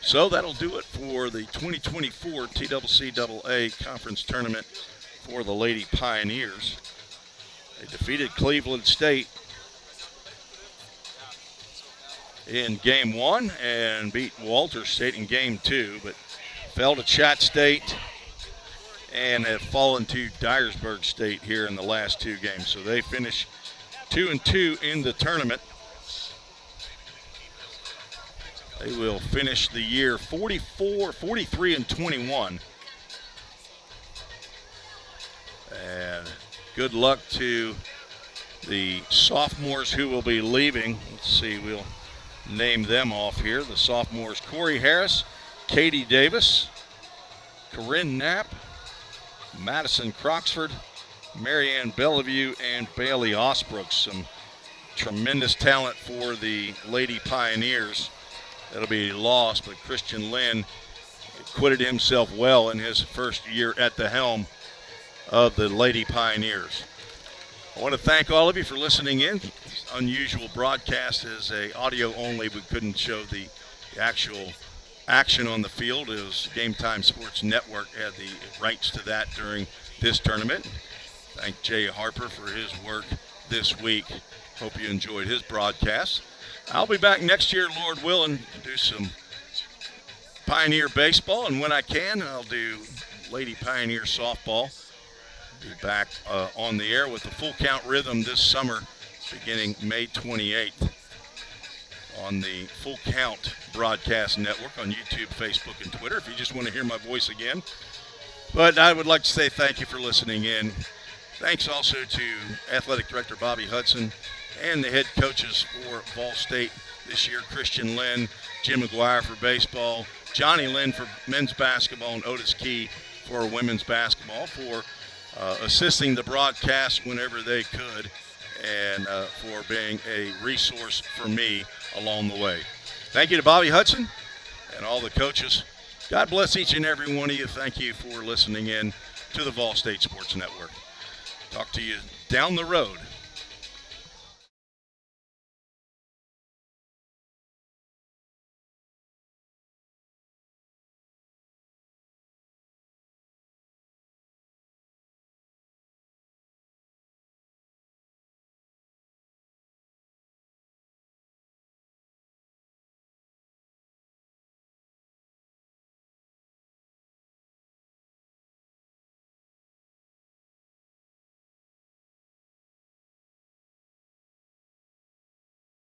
So that'll do it for the 2024 TCCAA Conference Tournament for the Lady Pioneers. They defeated Cleveland State in Game 1 and beat Walter State in Game 2, but fell to Chat State and have fallen to Dyersburg State here in the last 2 games. So they finish 2-2 in the tournament. They will finish the year 43-21. And good luck to the sophomores who will be leaving. Let's see, we'll name them off here. The sophomores: Corey Harris, Katie Davis, Corinne Knapp, Madison Croxford, Marianne Bellevue, and Bailey Osbrook. Some tremendous talent for the Lady Pioneers. That'll be lost, but Christian Lynn acquitted himself well in his first year at the helm of the Lady Pioneers. I want to thank all of you for listening in. This unusual broadcast is a audio only. We couldn't show the actual action on the field. It was Game Time Sports Network had the rights to that during this tournament. Thank Jay Harper for his work this week. Hope you enjoyed his broadcast. I'll be back next year, Lord willing, do some Pioneer baseball, and when I can, I'll do Lady Pioneer softball. Be back on the air with the Full Count Rhythm this summer, beginning May 28th on the Full Count Broadcast Network on YouTube, Facebook, and Twitter if you just want to hear my voice again. But I would like to say thank you for listening in. Thanks also to Athletic Director Bobby Hudson and the head coaches for Ball State this year, Christian Lynn, Jim McGuire for baseball, Johnny Lynn for men's basketball, and Otis Key for women's basketball, for assisting the broadcast whenever they could, and for being a resource for me along the way. Thank you to Bobby Hudson and all the coaches. God bless each and every one of you. Thank you for listening in to the Vol State Sports Network. Talk to you down the road.